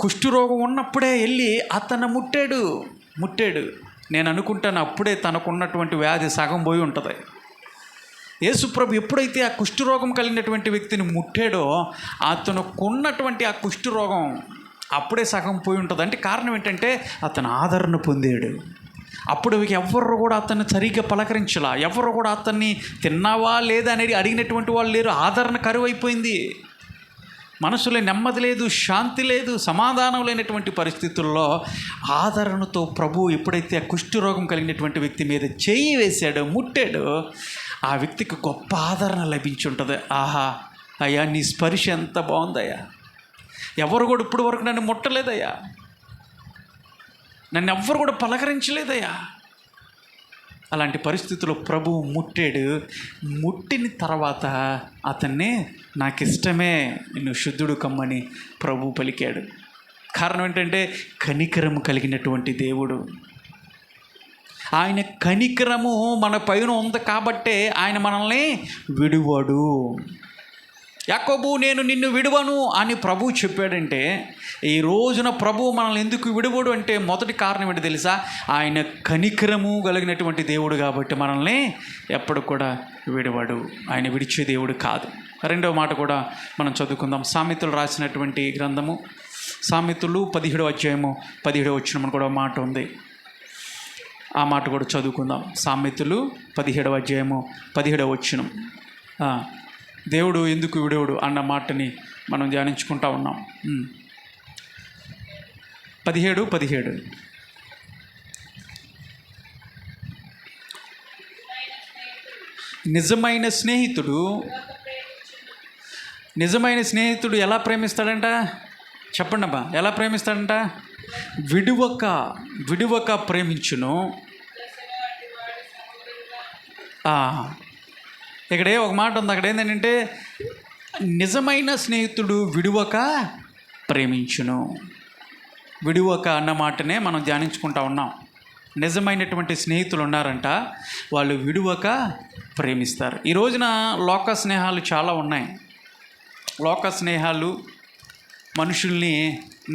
S1: కుష్ఠరోగం ఉన్నప్పుడే వెళ్ళి అతను ముట్టాడు. నేను అనుకుంటాను అప్పుడే తనకున్నటువంటి వ్యాధి సగం పోయి ఉంటుంది. యేసుప్రభు ఎప్పుడైతే ఆ కుష్ఠరోగం కలిగినటువంటి వ్యక్తిని ముట్టాడో అతనుకున్నటువంటి ఆ కుష్ఠరోగం అప్పుడే సగం పోయి ఉంటుంది. అంటే కారణం ఏంటంటే అతను ఆదరణ పొందాడు. అప్పుడు ఎవరు కూడా అతన్ని సరిగ్గా పలకరించలా, ఎవరు కూడా అతన్ని తిన్నావా లేదా అనేది అడిగినటువంటి వాళ్ళు లేరు. ఆదరణ కరువైపోయింది. మనసులో నెమ్మది లేదు, శాంతి లేదు, సమాధానం లేనటువంటి పరిస్థితుల్లో ఆదరణతో ప్రభు ఎప్పుడైతే ఆ కుష్ఠరోగం కలిగినటువంటి వ్యక్తి మీద చేయి వేశాడో, ముట్టాడో, ఆ వ్యక్తికి గొప్ప ఆదరణ లభించి ఉంటుంది. ఆహా అయ్యా నీ స్పర్శ ఎంత బాగుందయ్యా, ఎవరు కూడా ఇప్పుడు వరకు నన్ను ముట్టలేదయ్యా, నన్ను ఎవ్వరు కూడా పలకరించలేదయ్యా. అలాంటి పరిస్థితుల్లో ప్రభువు ముట్టాడు. ముట్టిన తర్వాత అతన్నే నాకు ఇష్టమే నువ్వు శుద్ధుడు కమ్మని ప్రభు పలికాడు. కారణం ఏంటంటే కనికరము కలిగినటువంటి దేవుడు. ఆయన కనికరము మన పైన ఉంది కాబట్టే ఆయన మనల్ని విడువడు. యాకోబు నేను నిన్ను విడువను అని ప్రభువు చెప్పాడంటే, ఈ రోజున ప్రభువు మనల్ని ఎందుకు విడువడు అంటే మొదటి కారణం ఏంటి తెలుసా? ఆయన కనికరము కలిగినటువంటి దేవుడు కాబట్టి మనల్ని ఎప్పుడు కూడా విడువడు. ఆయన విడిచే దేవుడు కాదు. రెండవ మాట కూడా మనం చదువుకుందాం. సామెతలు రాసినటువంటి గ్రంథము, సామెతలు 17:17 కూడా మాట ఉంది. ఆ మాట కూడా చదువుకుందాం. సామెతలు 17:17 దేవుడు ఎందుకు విడవడు అన్న మాటని మనం ధ్యానించుకుంటా ఉన్నాం. 17 నిజమైన స్నేహితుడు ఎలా ప్రేమిస్తాడంట? చెప్పండి అబ్బా, ఎలా ప్రేమిస్తాడంట? విడువక ప్రేమించును. ఇక్కడే ఒక మాట ఉంది. అక్కడ ఏంటంటే నిజమైన స్నేహితుడు విడువక ప్రేమించును. విడువక అన్న మాటనే మనం ధ్యానించుకుంటా ఉన్నాం. నిజమైనటువంటి స్నేహితులు ఉన్నారంట, వాళ్ళు విడువక ప్రేమిస్తారు. ఈ రోజున లోక స్నేహాలు చాలా ఉన్నాయి. లోక స్నేహాలు మనుషుల్ని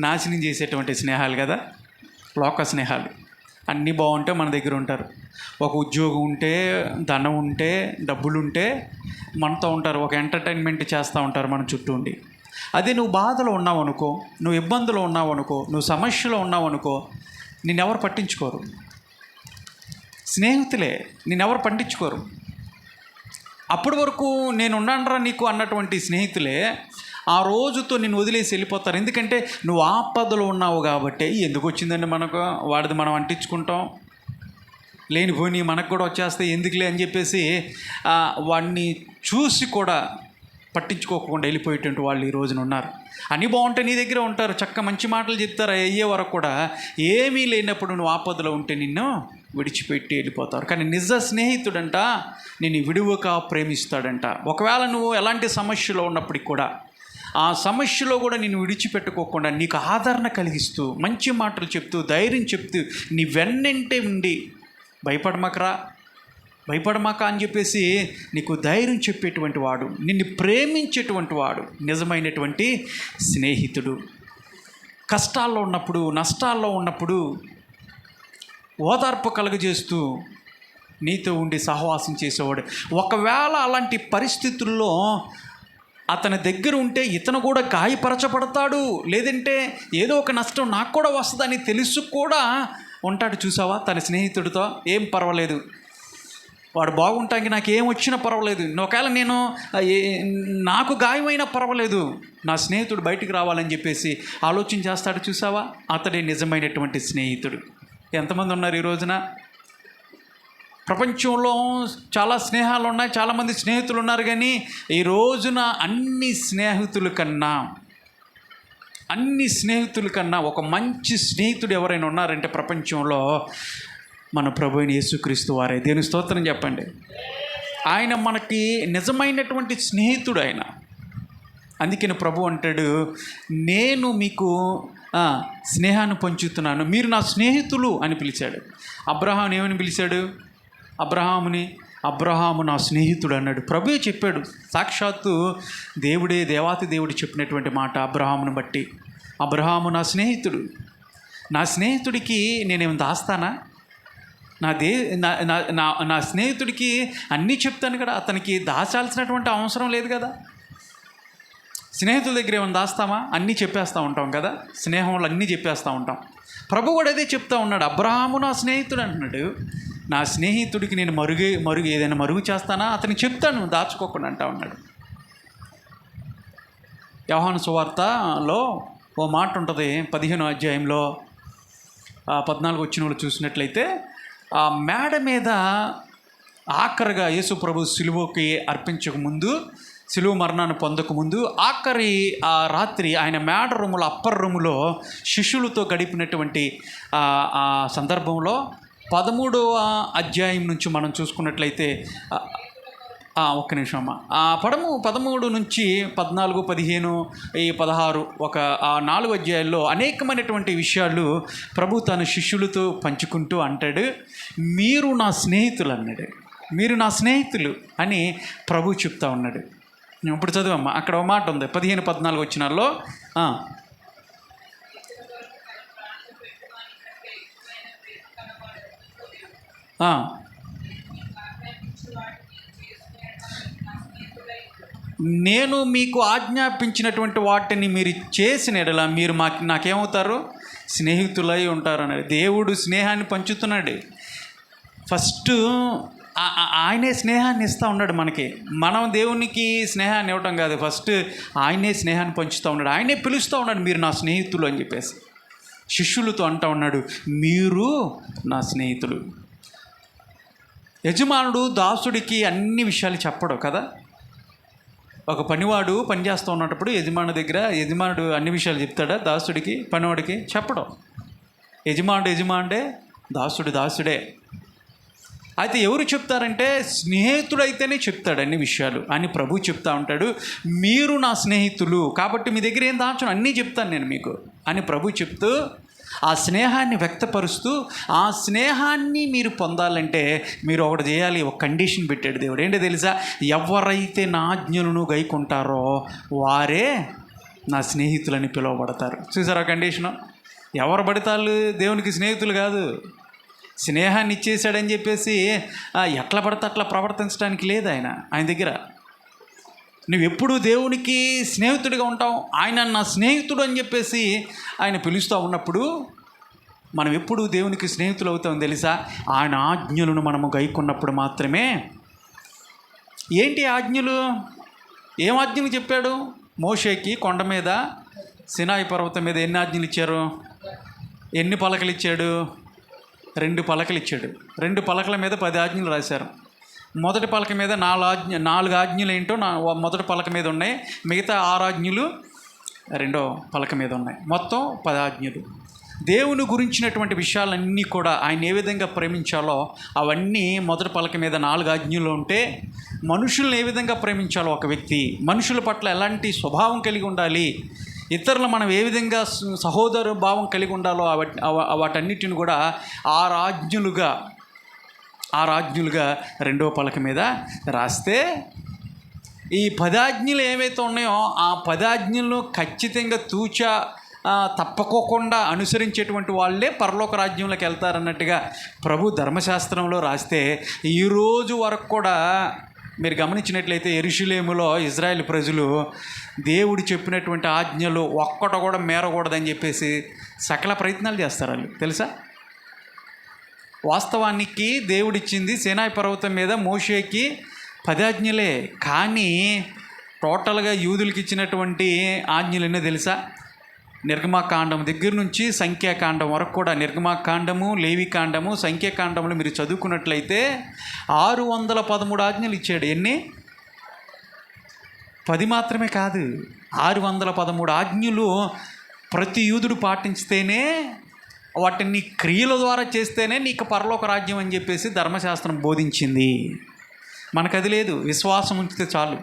S1: నాశనం చేసేటువంటి స్నేహాలు కదా. లోక స్నేహాలు అన్నీ బాగుంటే మన దగ్గర ఉంటారు. ఒక ఉద్యోగం ఉంటే, ధనం ఉంటే, డబ్బులుంటే మనతో ఉంటారు. ఒక ఎంటర్టైన్మెంట్ చేస్తూ ఉంటారు మన చుట్టూ ఉండి. అదే నువ్వు బాధలో ఉన్నావు అనుకో, నువ్వు ఇబ్బందులో ఉన్నావు అనుకో, నువ్వు సమస్యలో ఉన్నావు అనుకో, నిన్నెవరు పట్టించుకోరు. స్నేహితులే, నేనెవరు పట్టించుకోరు. అప్పటి వరకు నేను ఉన్నానరా నీకు అన్నటువంటి స్నేహితులే ఆ రోజుతో నిన్ను వదిలేసి వెళ్ళిపోతారు. ఎందుకంటే నువ్వు ఆపదలో ఉన్నావు కాబట్టి. ఎందుకు వచ్చిందండి మనకు, వాడిది మనం అంటించుకుంటాం, లేనిపోయి మనకు కూడా వచ్చేస్తే ఎందుకులే అని చెప్పేసి వాడిని చూసి కూడా పట్టించుకోకుండా వెళ్ళిపోయేటువంటి వాళ్ళు ఈ రోజున ఉన్నారు. అన్నీ బాగుంటే నీ దగ్గర ఉంటారు, చక్క మంచి మాటలు చెప్తారు, అయ్యే వరకు కూడా ఏమీ లేనప్పుడు నువ్వు ఆపదలో ఉంటే నిన్ను విడిచిపెట్టి వెళ్ళిపోతారు. కానీ నిజ స్నేహితుడంట నిన్ను విడువక ప్రేమిస్తాడంట. ఒకవేళ నువ్వు ఎలాంటి సమస్యలో ఉన్నప్పటికి కూడా ఆ సమస్యలో కూడా నిన్ను విడిచిపెట్టుకోకుండా నీకు ఆదరణ కలిగిస్తూ, మంచి మాటలు చెప్తూ, ధైర్యం చెప్తూ, నీ వెన్నంటే ఉండి భయపడమాక అని చెప్పేసి నీకు ధైర్యం చెప్పేటువంటి వాడు, నిన్ను ప్రేమించేటువంటి వాడు నిజమైనటువంటి స్నేహితుడు. కష్టాల్లో ఉన్నప్పుడు, నష్టాల్లో ఉన్నప్పుడు ఓదార్పు కలుగజేస్తూ నీతో ఉండి సహవాసం చేసేవాడు. ఒకవేళ అలాంటి పరిస్థితుల్లో అతని దగ్గర ఉంటే ఇతను కూడా గాయపరచబడతాడు, లేదంటే ఏదో ఒక నష్టం నాకు కూడా వస్తుందని తెలుసు కూడా ఉంటాడు. చూసావా, తన స్నేహితుడితో ఏం పర్వాలేదు, వాడు బాగుంటానికి నాకు ఏం వచ్చినా పర్వాలేదు, ఒకవేళ నాకు గాయమైనా పర్వాలేదు, నా స్నేహితుడు బయటికి రావాలని చెప్పేసి ఆలోచన చేస్తాడు. చూసావా, అతడే నిజమైనటువంటి స్నేహితుడు. ఎంతమంది ఉన్నారు ఈ రోజున? ప్రపంచంలో చాలా స్నేహాలు ఉన్నాయి, చాలామంది స్నేహితులు ఉన్నారు. కానీ ఈ రోజున అన్ని స్నేహితుల కన్నా ఒక మంచి స్నేహితుడు ఎవరైనా ఉన్నారంటే ప్రపంచంలో మన ప్రభు అయిన యేసుక్రీస్తు వారే. దేవుని స్తోత్రం చెప్పండి. ఆయన మనకి నిజమైనటువంటి స్నేహితుడు ఆయన. అందుకని ప్రభు అంటాడు, నేను మీకు స్నేహాన్ని పంచుతున్నాను, మీరు నా స్నేహితులు అని పిలిచాడు. అబ్రహాముని ఏమని పిలిచాడు? అబ్రహాము నా స్నేహితుడు అన్నాడు. ప్రభువే చెప్పాడు, సాక్షాత్తు దేవాతి దేవుడు చెప్పినటువంటి మాట అబ్రహామును బట్టి. అబ్రహాము నా స్నేహితుడు, నా స్నేహితుడికి నేనేమి దాస్తానా? నా స్నేహితుడికి అన్నీ చెప్తాను కదా, అతనికి దాచాల్సినటువంటి అవసరం లేదు కదా. స్నేహితుల దగ్గర ఏమైనా దాస్తామా? అన్నీ చెప్పేస్తూ ఉంటాం కదా, స్నేహంలో అన్నీ చెప్పేస్తూ ఉంటాం. ప్రభు కూడా అదే చెప్తా ఉన్నాడు, అబ్రహాము నా స్నేహితుడు అంటున్నాడు. నా స్నేహితుడికి నేను ఏదైనా మరుగు చేస్తానా? అతనికి చెప్తాను, దాచుకోకుండా అంటా ఉన్నాడు. యోహాను సువార్తలో ఓ మాట ఉంటుంది, 15వ అధ్యాయంలో 14 వచనంలో చూసినట్లయితే, ఆ మేడ మీద ఆఖరిగా యేసు ప్రభు సిలువకి అర్పించకముందు, సిలువ మరణాన్ని పొందకముందు ఆఖరి ఆ రాత్రి ఆయన మేడ రూములో, అప్పర్ రూములో శిష్యులతో గడిపినటువంటి ఆ సందర్భంలో 13వ అధ్యాయం నుంచి మనం చూసుకున్నట్లయితే, ఒక్క నిమిషం అమ్మ, 13 నుంచి 14, 15, 16 ఒక 4 అధ్యాయాల్లో అనేకమైనటువంటి విషయాలు ప్రభు తన శిష్యులతో పంచుకుంటూ అంటాడు, మీరు నా స్నేహితులు అన్నాడు. మీరు నా స్నేహితులు అని ప్రభు చెప్తా ఉన్నాడు. ఇప్పుడు చదువమ్మ, అక్కడ ఒక మాట ఉంది 15, 14 వచనాల్లో. నేను మీకు ఆజ్ఞాపించినటువంటి వాటిని మీరు చేసిన ఎడల మీరు నాకేమవుతారు? స్నేహితులై ఉంటారు అన్నాడు. దేవుడు స్నేహాన్ని పంచుతున్నాడు. ఫస్ట్ ఆయనే స్నేహాన్ని ఇస్తూ ఉన్నాడు మనకి. మనం దేవునికి స్నేహాన్ని ఇవ్వటం కాదు, ఫస్ట్ ఆయనే స్నేహాన్ని పంచుతూ ఉన్నాడు. ఆయనే పిలుస్తూ ఉన్నాడు, మీరు నా స్నేహితులు అని చెప్పేసి. శిష్యులతో అంటూ ఉన్నాడు, మీరు నా స్నేహితులు. యజమానుడు దాసుడికి అన్ని విషయాలు చెప్పడు కదా. ఒక పనివాడు పనిచేస్తూ ఉన్నప్పుడు యజమానుడు అన్ని విషయాలు చెప్తాడా దాసుడికి? పనివాడికి చెప్పడం. యజమానుడే, దాసుడే. అయితే ఎవరు చెప్తారంటే స్నేహితుడైతేనే చెప్తాడు అన్ని విషయాలు అని ప్రభు చెప్తా ఉంటాడు. మీరు నా స్నేహితులు కాబట్టి మీ దగ్గర ఏం దాచను, అన్నీ చెప్తాను నేను మీకు అని ప్రభు చెప్తూ ఆ స్నేహాన్ని వ్యక్తపరుస్తూ, ఆ స్నేహాన్ని మీరు పొందాలంటే మీరు ఒకటి చేయాలి. ఒక కండిషన్ పెట్టాడు దేవుడు. ఏంటో తెలుసా? ఎవరైతే నా ఆజ్ఞలను గైకుంటారో వారే నా స్నేహితులని పిలువబడతారు. చూసారా కండిషను? ఎవరు పడతారు దేవునికి స్నేహితులు కాదు. స్నేహాన్ని ఇచ్చేసాడని చెప్పేసి ఎట్లా పడితే అట్లా ప్రవర్తించడానికి లేదు ఆయన దగ్గర. నువ్వు ఎప్పుడు దేవునికి స్నేహితుడిగా ఉంటావు. ఆయన నా స్నేహితుడు అని చెప్పేసి ఆయన పిలుస్తూ ఉన్నప్పుడు మనం ఎప్పుడు దేవునికి స్నేహితులు అవుతాం తెలుసా? ఆయన ఆజ్ఞలను మనము గైకొన్నప్పుడు మాత్రమే. ఏంటి ఆజ్ఞలు? ఏం ఆజ్ఞలు చెప్పాడు? మోషేకి కొండ మీద సినాయి పర్వతం మీద ఎన్ని ఆజ్ఞలు ఇచ్చారు? ఎన్ని పలకలు ఇచ్చాడు? 2 పలకలు ఇచ్చాడు. 2 పలకల మీద 10 ఆజ్ఞలు రాశారు. మొదటి పలక మీద 4 ఆజ్ఞలు ఏంటో మొదటి పలక మీద ఉన్నాయి. మిగతా 6 ఆజ్ఞలు రెండో పలక మీద ఉన్నాయి. మొత్తం 10 ఆజ్ఞలు. దేవుని గురించినటువంటి విషయాలన్నీ కూడా ఆయన ఏ విధంగా ప్రేమించాలో అవన్నీ మొదటి పలక మీద 4 ఆజ్ఞలు ఉంటే, మనుషులను ఏ విధంగా ప్రేమించాలో ఒక వ్యక్తి, మనుషుల పట్ల ఎలాంటి స్వభావం కలిగి ఉండాలి, ఇతరులు మనం ఏ విధంగా సహోదర భావం కలిగి ఉండాలో వాటన్నిటిని కూడా 6 ఆజ్ఞలుగా రెండో పలక మీద రాస్తే, ఈ 10 ఆజ్ఞలు ఏవైతే ఉన్నాయో ఆ 10 ఆజ్ఞలను ఖచ్చితంగా తప్పకోకుండా అనుసరించేటువంటి వాళ్ళే పరలోక రాజ్యంలోకి వెళ్తారన్నట్టుగా ప్రభు ధర్మశాస్త్రంలో రాస్తే, ఈరోజు వరకు కూడా మీరు గమనించినట్లయితే యెరూషలేములో ఇజ్రాయేల్ ప్రజలు దేవుడు చెప్పినటువంటి ఆజ్ఞలు ఒక్కట కూడా మేరకూడదని చెప్పేసి సకల ప్రయత్నాలు చేస్తారు. వాళ్ళు తెలుసా? వాస్తవానికి దేవుడిచ్చింది సీనాయి పర్వతం మీద మోషేకి 10 ఆజ్ఞలే. కానీ టోటల్గా యూదులకి ఇచ్చినటువంటి ఆజ్ఞలు ఎన్నో తెలుసా? నిర్గమాకాండం దగ్గర నుంచి సంఖ్యాకాండం వరకు కూడా, నిర్గమాకాండము, లేవికాండము, సంఖ్యాకాండములు మీరు చదువుకున్నట్లయితే 613 ఆజ్ఞలు ఇచ్చాడు. ఎన్ని? 10 మాత్రమే కాదు, 613 ఆజ్ఞలు ప్రతి యూదుడు పాటించితేనే, వాటిని క్రియల ద్వారా చేస్తేనే నీకు పరలోక రాజ్యం అని చెప్పేసి ధర్మశాస్త్రం బోధించింది. మనకు అది లేదు. విశ్వాసం ఉంచితే చాలు.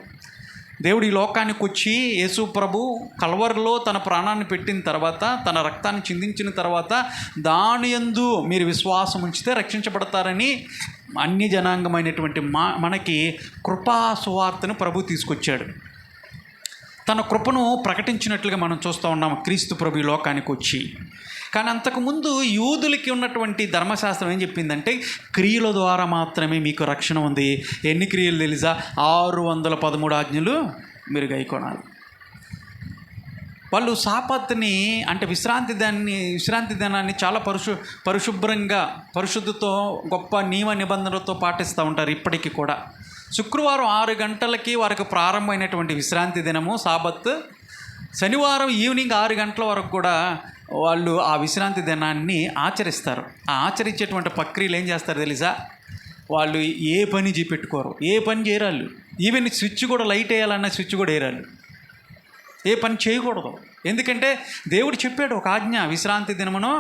S1: దేవుడు ఈ లోకానికి వచ్చి యేసు ప్రభు కల్వరిలో తన ప్రాణాన్ని పెట్టిన తర్వాత, తన రక్తాన్ని చిందించిన తర్వాత, దాని యందు మీరు విశ్వాసం ఉంచితే రక్షించబడతారని అన్య జనాంగమైనటువంటి మనకి కృపా సువార్తను ప్రభు తీసుకొచ్చాడు. తన కృపను ప్రకటించినట్లుగా మనం చూస్తూ ఉన్నాం క్రీస్తు ప్రభు ఈ లోకానికి వచ్చి. కానీ అంతకుముందు యూదులకి ఉన్నటువంటి ధర్మశాస్త్రం ఏం చెప్పిందంటే, క్రియల ద్వారా మాత్రమే మీకు రక్షణ ఉంది. ఎన్ని క్రియలు తెలుసా? 613 ఆజ్ఞలు మీరు గైకొనాలి. వాళ్ళు సాపత్ని అంటే విశ్రాంతి దినాన్ని చాలా పరిశుభ్రంగా, పరిశుద్ధితో, గొప్ప నియమ నిబంధనలతో పాటిస్తూ ఉంటారు ఇప్పటికీ కూడా. శుక్రవారం 6 గంటలకి వారికి ప్రారంభమైనటువంటి విశ్రాంతి దినము సాబత్. శనివారం ఈవినింగ్ 6 గంటల వరకు కూడా వాళ్ళు ఆ విశ్రాంతి దినాన్ని ఆచరిస్తారు. ఆ ఆచరించేటువంటి ప్రక్రియలు ఏం చేస్తారు తెలుసా? వాళ్ళు ఏ పని పెట్టుకోరు, ఏ పని చేయరాళ్ళు. ఈవెన్ స్విచ్ కూడా, లైట్ వేయాలన్న స్విచ్ కూడా వేయరాళ్ళు. ఏ పని చేయకూడదు. ఎందుకంటే దేవుడు చెప్పాడు ఒక ఆజ్ఞ, విశ్రాంతి దినమును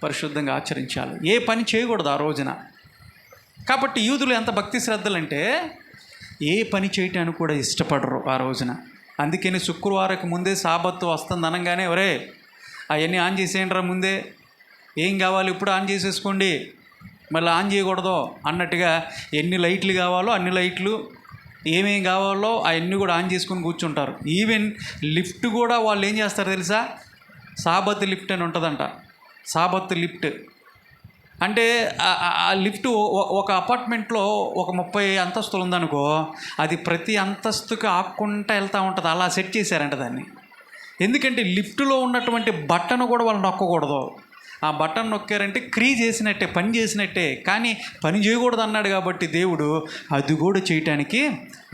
S1: పరిశుద్ధంగా ఆచరించాలి. ఏ పని చేయకూడదు ఆ రోజున. కాబట్టి యూదులు ఎంత భక్తి శ్రద్ధలంటే ఏ పని చేయటానికి కూడా ఇష్టపడరు ఆ రోజున. అందుకని శుక్రవారం ముందే సాబత్తు వస్తుంది అనగానే, ఒరే అవన్నీ ఆన్ చేసేయండి రా, ముందే ఏం కావాలి ఇప్పుడు ఆన్ చేసేసుకోండి, మళ్ళీ ఆన్ చేయకూడదు అన్నట్టుగా ఎన్ని లైట్లు కావాలో అన్ని లైట్లు, ఏమేం కావాలో అవన్నీ కూడా ఆన్ చేసుకొని కూర్చుంటారు. ఈవెన్ లిఫ్ట్ కూడా వాళ్ళు ఏం చేస్తారు తెలుసా? సాబత్ లిఫ్ట్ అని ఉంటుందంట. సాబత్ లిఫ్ట్ అంటే ఆ లిఫ్ట్ ఒక అపార్ట్మెంట్లో ఒక 30 అంతస్తులు ఉందనుకో, అది ప్రతి అంతస్తుకి ఆక్కుంటా వెళ్తూ ఉంటుంది. అలా సెట్ చేశారంట దాన్ని. ఎందుకంటే లిఫ్ట్లో ఉన్నటువంటి బటన్ కూడా వాళ్ళు నొక్కకూడదు. ఆ బటన్ నొక్కారంటే క్రియ చేసినట్టే, పని చేసినట్టే. కానీ పని చేయకూడదు అన్నాడు కాబట్టి దేవుడు అది కూడా చేయటానికి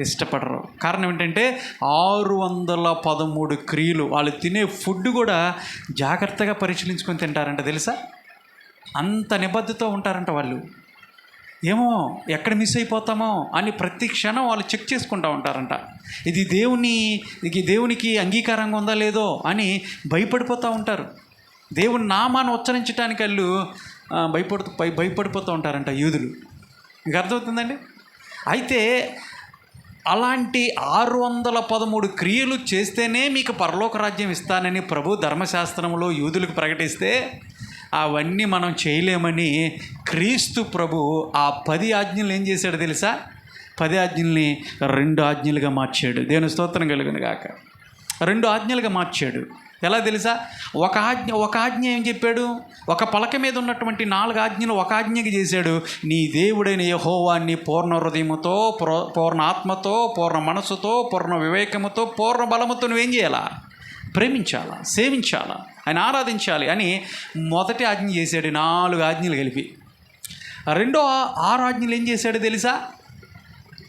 S1: ఇష్టపడరు. కారణం ఏంటంటే 613 క్రియలు. వాళ్ళు తినే ఫుడ్ కూడా జాగ్రత్తగా పరిశీలించుకొని తింటారంట తెలుసా? అంత నిబద్ధతో ఉంటారంట వాళ్ళు. ఏమో ఎక్కడ మిస్ అయిపోతామో అని ప్రతి క్షణం వాళ్ళు చెక్ చేసుకుంటూ ఉంటారంట. ఇది దేవునికి అంగీకారంగా ఉందా లేదో అని భయపడిపోతూ ఉంటారు. దేవుని నామాన్ని ఉచ్చరించడానికి వాళ్ళు భయపడిపోతూ ఉంటారంట యూదులు. మీకు అర్థమవుతుందండి? అయితే అలాంటి 613 క్రియలు చేస్తేనే మీకు పరలోక రాజ్యం ఇస్తానని ప్రభు ధర్మశాస్త్రంలో యూదులకు ప్రకటిస్తే, అవన్నీ మనం చేయలేమని క్రీస్తు ప్రభు ఆ 10 ఆజ్ఞలు ఏం చేశాడు తెలుసా? 10 ఆజ్ఞల్ని 2 ఆజ్ఞలుగా మార్చాడు. దేవుని స్తోత్రం కలుగును గాక. 2 ఆజ్ఞలుగా మార్చాడు. ఎలా తెలుసా? ఒక ఆజ్ఞ ఏం చెప్పాడు? ఒక పలక మీద ఉన్నటువంటి 4 ఆజ్ఞలు ఒక ఆజ్ఞకి చేశాడు. నీ దేవుడైన యెహోవాని పూర్ణ హృదయముతో, పూర్ణ ఆత్మతో, పూర్ణ మనసుతో, పూర్ణ వివేకముతో, పూర్ణ బలముతో నువ్వేం చేయాలా? ప్రేమించాలా, సేవించాలా, ఆయన ఆరాధించాలి అని మొదటి ఆజ్ఞ చేశాడు, 4 ఆజ్ఞలు కలిపి. రెండో 6 ఆజ్ఞలు ఏం చేశాడో తెలుసా?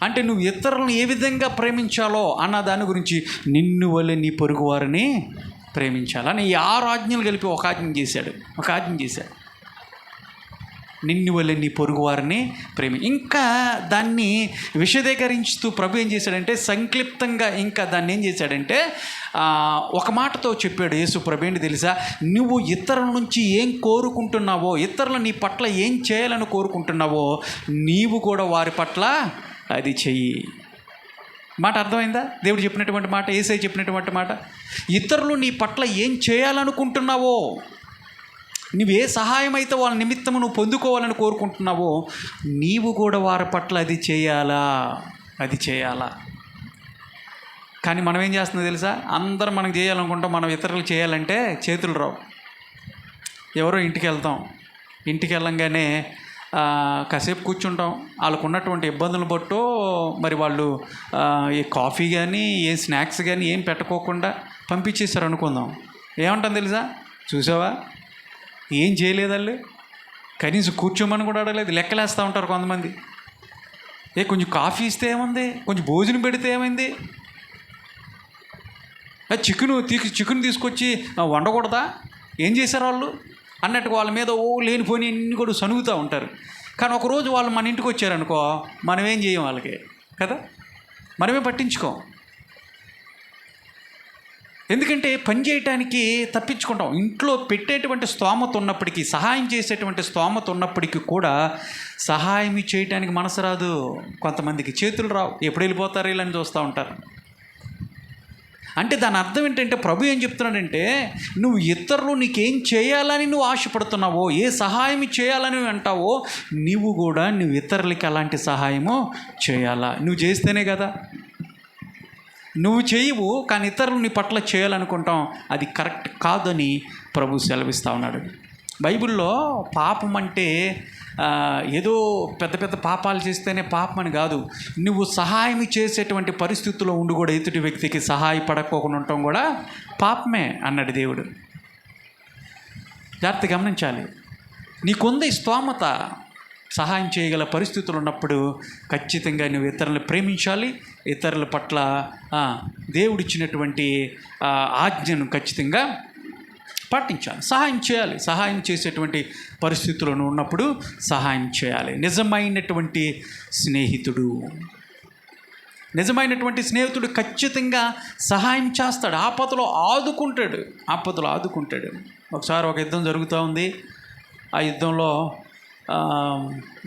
S1: అంటే నువ్వు ఇతరులను ఏ విధంగా ప్రేమించాలో అన్న దాని గురించి, నిన్ను వలె నీ పొరుగు వారిని ప్రేమించాలని ఈ 6 ఆజ్ఞలు కలిపి ఒక ఆజ్ఞ చేశాడు. నిన్ను వలె నీ పొరుగు వారిని ఇంకా దాన్ని విశదీకరించుతూ ప్రభు ఏం చేశాడంటే, సంక్లిప్తంగా ఇంకా దాన్ని ఏం చేశాడంటే ఒక మాటతో చెప్పాడు యేసు ప్రభు. ఏంటి తెలుసా? నువ్వు ఇతరుల నుంచి ఏం కోరుకుంటున్నావో, ఇతరులు నీ పట్ల ఏం చేయాలని కోరుకుంటున్నావో, నీవు కూడా వారి పట్ల అది చెయ్యి. మాట అర్థమైందా? దేవుడు చెప్పినటువంటి మాట, యేసయ్య చెప్పినటువంటి మాట. ఇతరులు నీ పట్ల ఏం చేయాలనుకుంటున్నావో, నువ్వు ఏ సహాయం అయితే వాళ్ళ నిమిత్తము నువ్వు పొందుకోవాలని కోరుకుంటున్నావో, నీవు కూడా వారి పట్ల అది చేయాలా. కానీ మనం ఏం చేస్తుందో తెలుసా? అందరం మనం చేయాలనుకుంటాం, మనం ఇతరులు చేయాలంటే చేతులు రావు. ఎవరో ఇంటికి వెళ్ళంగానే కాసేపు కూర్చుంటాం, వాళ్ళకు ఉన్నటువంటి ఇబ్బందులు బట్టో మరి వాళ్ళు ఏ కాఫీ కానీ ఏ స్నాక్స్ కానీ ఏం పెట్టుకోకుండా పంపించేశారు అనుకుందాం. ఏమంటాం తెలుసా? చూసావా, ఏం చేయలేదు వాళ్ళు, కనీసం కూర్చోమని కూడా అడగలేదు. లెక్కలేస్తూ ఉంటారు కొంతమంది. కొంచెం కాఫీ ఇస్తే ఏముంది, కొంచెం భోజనం పెడితే ఏమైంది, చికెన్ తీసుకొచ్చి వండకూడదా, ఏం చేశారు వాళ్ళు అన్నట్టుగా వాళ్ళ మీద లేనిపోని అన్ని కూడా సనుగుతూ ఉంటారు. కానీ ఒకరోజు వాళ్ళు మన ఇంటికి వచ్చారనుకో, మనమేం చేయం వాళ్ళకి కదా, మనమే పట్టించుకోం. ఎందుకంటే పని చేయటానికి తప్పించుకుంటాం. ఇంట్లో పెట్టేటువంటి స్తోమత ఉన్నప్పటికీ, సహాయం చేసేటువంటి స్తోమత ఉన్నప్పటికీ కూడా సహాయం చేయటానికి మనసు రాదు. కొంతమందికి చేతులు రావు, ఎప్పుడు వెళ్ళిపోతారు వీళ్ళని చూస్తూ ఉంటారు. అంటే దాని అర్థం ఏంటంటే, ప్రభు ఏం చెప్తున్నాడంటే, నువ్వు ఇతరులు నీకేం చేయాలని నువ్వు ఆశపడుతున్నావో, ఏ సహాయం చేయాలని అంటావో, నువ్వు ఇతరులకి అలాంటి సహాయము చేయాలా. నువ్వు చేస్తేనే కదా. నువ్వు చేయవు, కానీ ఇతరులు నీ పట్ల చేయాలనుకుంటాం. అది కరెక్ట్ కాదని ప్రభు సెలవిస్తూ ఉన్నాడు. బైబిల్లో పాపం అంటే ఏదో పెద్ద పెద్ద పాపాలు చేస్తేనే పాపం అని కాదు. నువ్వు సహాయం చేసేటువంటి పరిస్థితుల్లో ఉండి కూడా ఎదుటి వ్యక్తికి సహాయపడకోకుండా ఉండటం కూడా పాపమే అన్నాడు దేవుడు. జాగ్రత్త గమనించాలి. నీకుంది స్తోమత, సహాయం చేయగల పరిస్థితులు ఉన్నప్పుడు ఖచ్చితంగా నువ్వు ఇతరులను ప్రేమించాలి. ఇతరుల పట్ల దేవుడిచ్చినటువంటి ఆజ్ఞను ఖచ్చితంగా పాటించాలి, సహాయం చేయాలి. సహాయం చేసేటువంటి పరిస్థితులను ఉన్నప్పుడు సహాయం చేయాలి. నిజమైనటువంటి స్నేహితుడు ఖచ్చితంగా సహాయం చేస్తాడు, ఆపదలో ఆదుకుంటాడు. ఒకసారి ఒక యుద్ధం జరుగుతూ ఉంది. ఆ యుద్ధంలో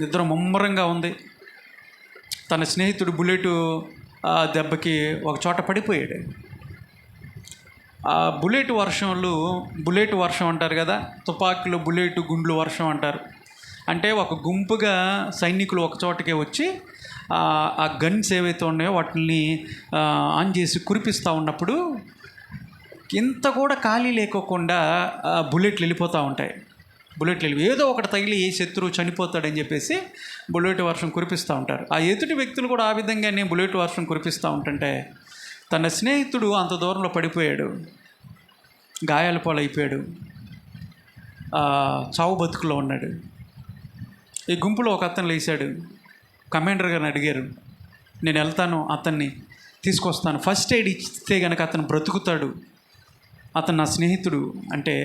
S1: యుద్ధం ముమ్మరంగా ఉంది. తన స్నేహితుడు బుల్లెట్ దెబ్బకి ఒక చోట పడిపోయాడు. ఆ బుల్లెట్ వర్షం అంటారు కదా, తుపాకీలో బుల్లెట్ గుండ్లు వర్షం అంటారు. అంటే ఒక గుంపుగా సైనికులు ఒక చోటకే వచ్చి ఆ గన్స్ ఏవైతే ఉన్నాయో వాటిని ఆన్ చేసి కురిపిస్తూ ఉన్నప్పుడు ఇంత కూడా ఖాళీ లేకోకుండా బుల్లెట్లు వెళ్ళిపోతూ ఉంటాయి. ఏదో ఒకటి తగిలి ఏ శత్రువు చనిపోతాడని చెప్పేసి బుల్లెట్ వర్షం కురిపిస్తూ ఉంటారు. ఆ ఎదుటి వ్యక్తులు కూడా ఆ విధంగానే బుల్లెట్ వర్షం కురిపిస్తూ ఉంటుంటే తన స్నేహితుడు అంత దూరంలో పడిపోయాడు, గాయాల పాలైపోయాడు, చావు బతుకులో ఉన్నాడు. ఈ గుంపులో ఒక అతను లేచాడు. కమాండర్ గారిని అడిగారు, నేను వెళ్తాను, అతన్ని తీసుకొస్తాను, ఫస్ట్ ఎయిడ్ ఇస్తే కనుక అతను బ్రతుకుతాడు, అతను నా స్నేహితుడు అంటే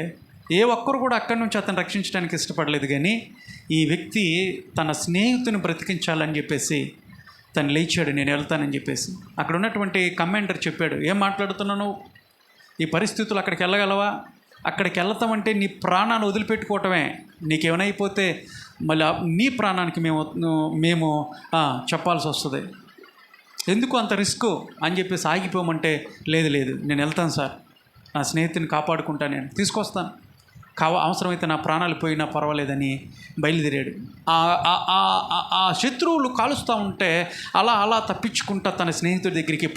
S1: ఏ ఒక్కరు కూడా అక్కడి నుంచి అతను రక్షించడానికి ఇష్టపడలేదు. కానీ ఈ వ్యక్తి తన స్నేహితుని బ్రతికించాలని చెప్పేసి తను లేచాడు, నేను వెళ్తానని చెప్పేసి. అక్కడ ఉన్నటువంటి కమాండర్ చెప్పాడు, ఏం మాట్లాడుతున్నావు, ఈ పరిస్థితులు అక్కడికి వెళ్ళగలవా? అక్కడికి వెళ్తామంటే నీ ప్రాణాన్ని వదిలిపెట్టుకోవటమే, నీకేమైనా మళ్ళీ నీ ప్రాణానికి మేము చెప్పాల్సి వస్తుంది, ఎందుకు అంత రిస్క్ అని చెప్పేసి ఆగిపోమంటే, లేదు నేను వెళ్తాను సార్, నా స్నేహితుని కాపాడుకుంటాను, నేను తీసుకొస్తాను, అవసరమైతే నా ప్రాణాలు పోయినా పర్వాలేదని బయలుదేరాడు. ఆ శత్రువులు కాలుస్తూ ఉంటే అలా తప్పించుకుంటా తన స్నేహితుడి దగ్గరికి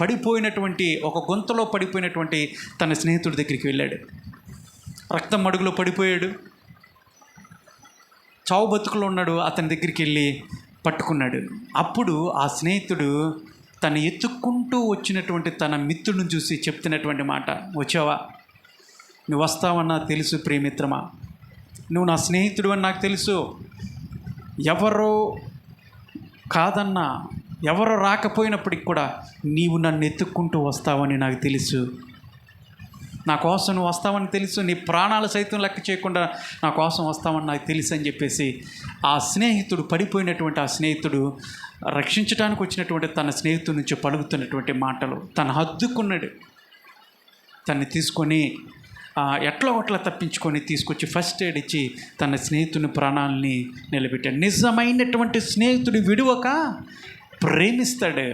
S1: ఒక గొంతులో పడిపోయినటువంటి తన స్నేహితుడి దగ్గరికి వెళ్ళాడు. రక్తం మడుగులో పడిపోయాడు, చావు బతుకులో ఉన్నాడు. అతని దగ్గరికి వెళ్ళి పట్టుకున్నాడు. అప్పుడు ఆ స్నేహితుడు తను ఎత్తుక్కుంటూ వచ్చినటువంటి తన మిత్రుడిని చూసి చెప్తున్నటువంటి మాట, వచ్చావా, నువ్వు వస్తావని నాకు తెలుసు ప్రియమిత్రమా, నువ్వు నా స్నేహితుడు అని నాకు తెలుసు. ఎవరో కాదన్నా, ఎవరో రాకపోయినప్పటికి కూడా నీవు నన్ను ఎత్తుక్కుంటూ వస్తావని నాకు తెలుసు. నా కోసం నువ్వు వస్తావని తెలుసు. నీ ప్రాణాలు సైతం లెక్క చేయకుండా నా కోసం వస్తావని నాకు తెలుసు అని చెప్పేసి ఆ స్నేహితుడు, పడిపోయినటువంటి ఆ స్నేహితుడు, రక్షించడానికి వచ్చినటువంటి తన స్నేహితుడి నుంచి పలుకుతున్నటువంటి మాటలు తను హద్దుకున్నాడు. తన్ని తీసుకొని ఎట్లా తప్పించుకొని తీసుకొచ్చి ఫస్ట్ ఎయిడ్ ఇచ్చి తన స్నేహితుని ప్రాణాలని నిలబెట్టాడు. నిజమైనటువంటి స్నేహితుడు విడువక ప్రేమిస్తాడు.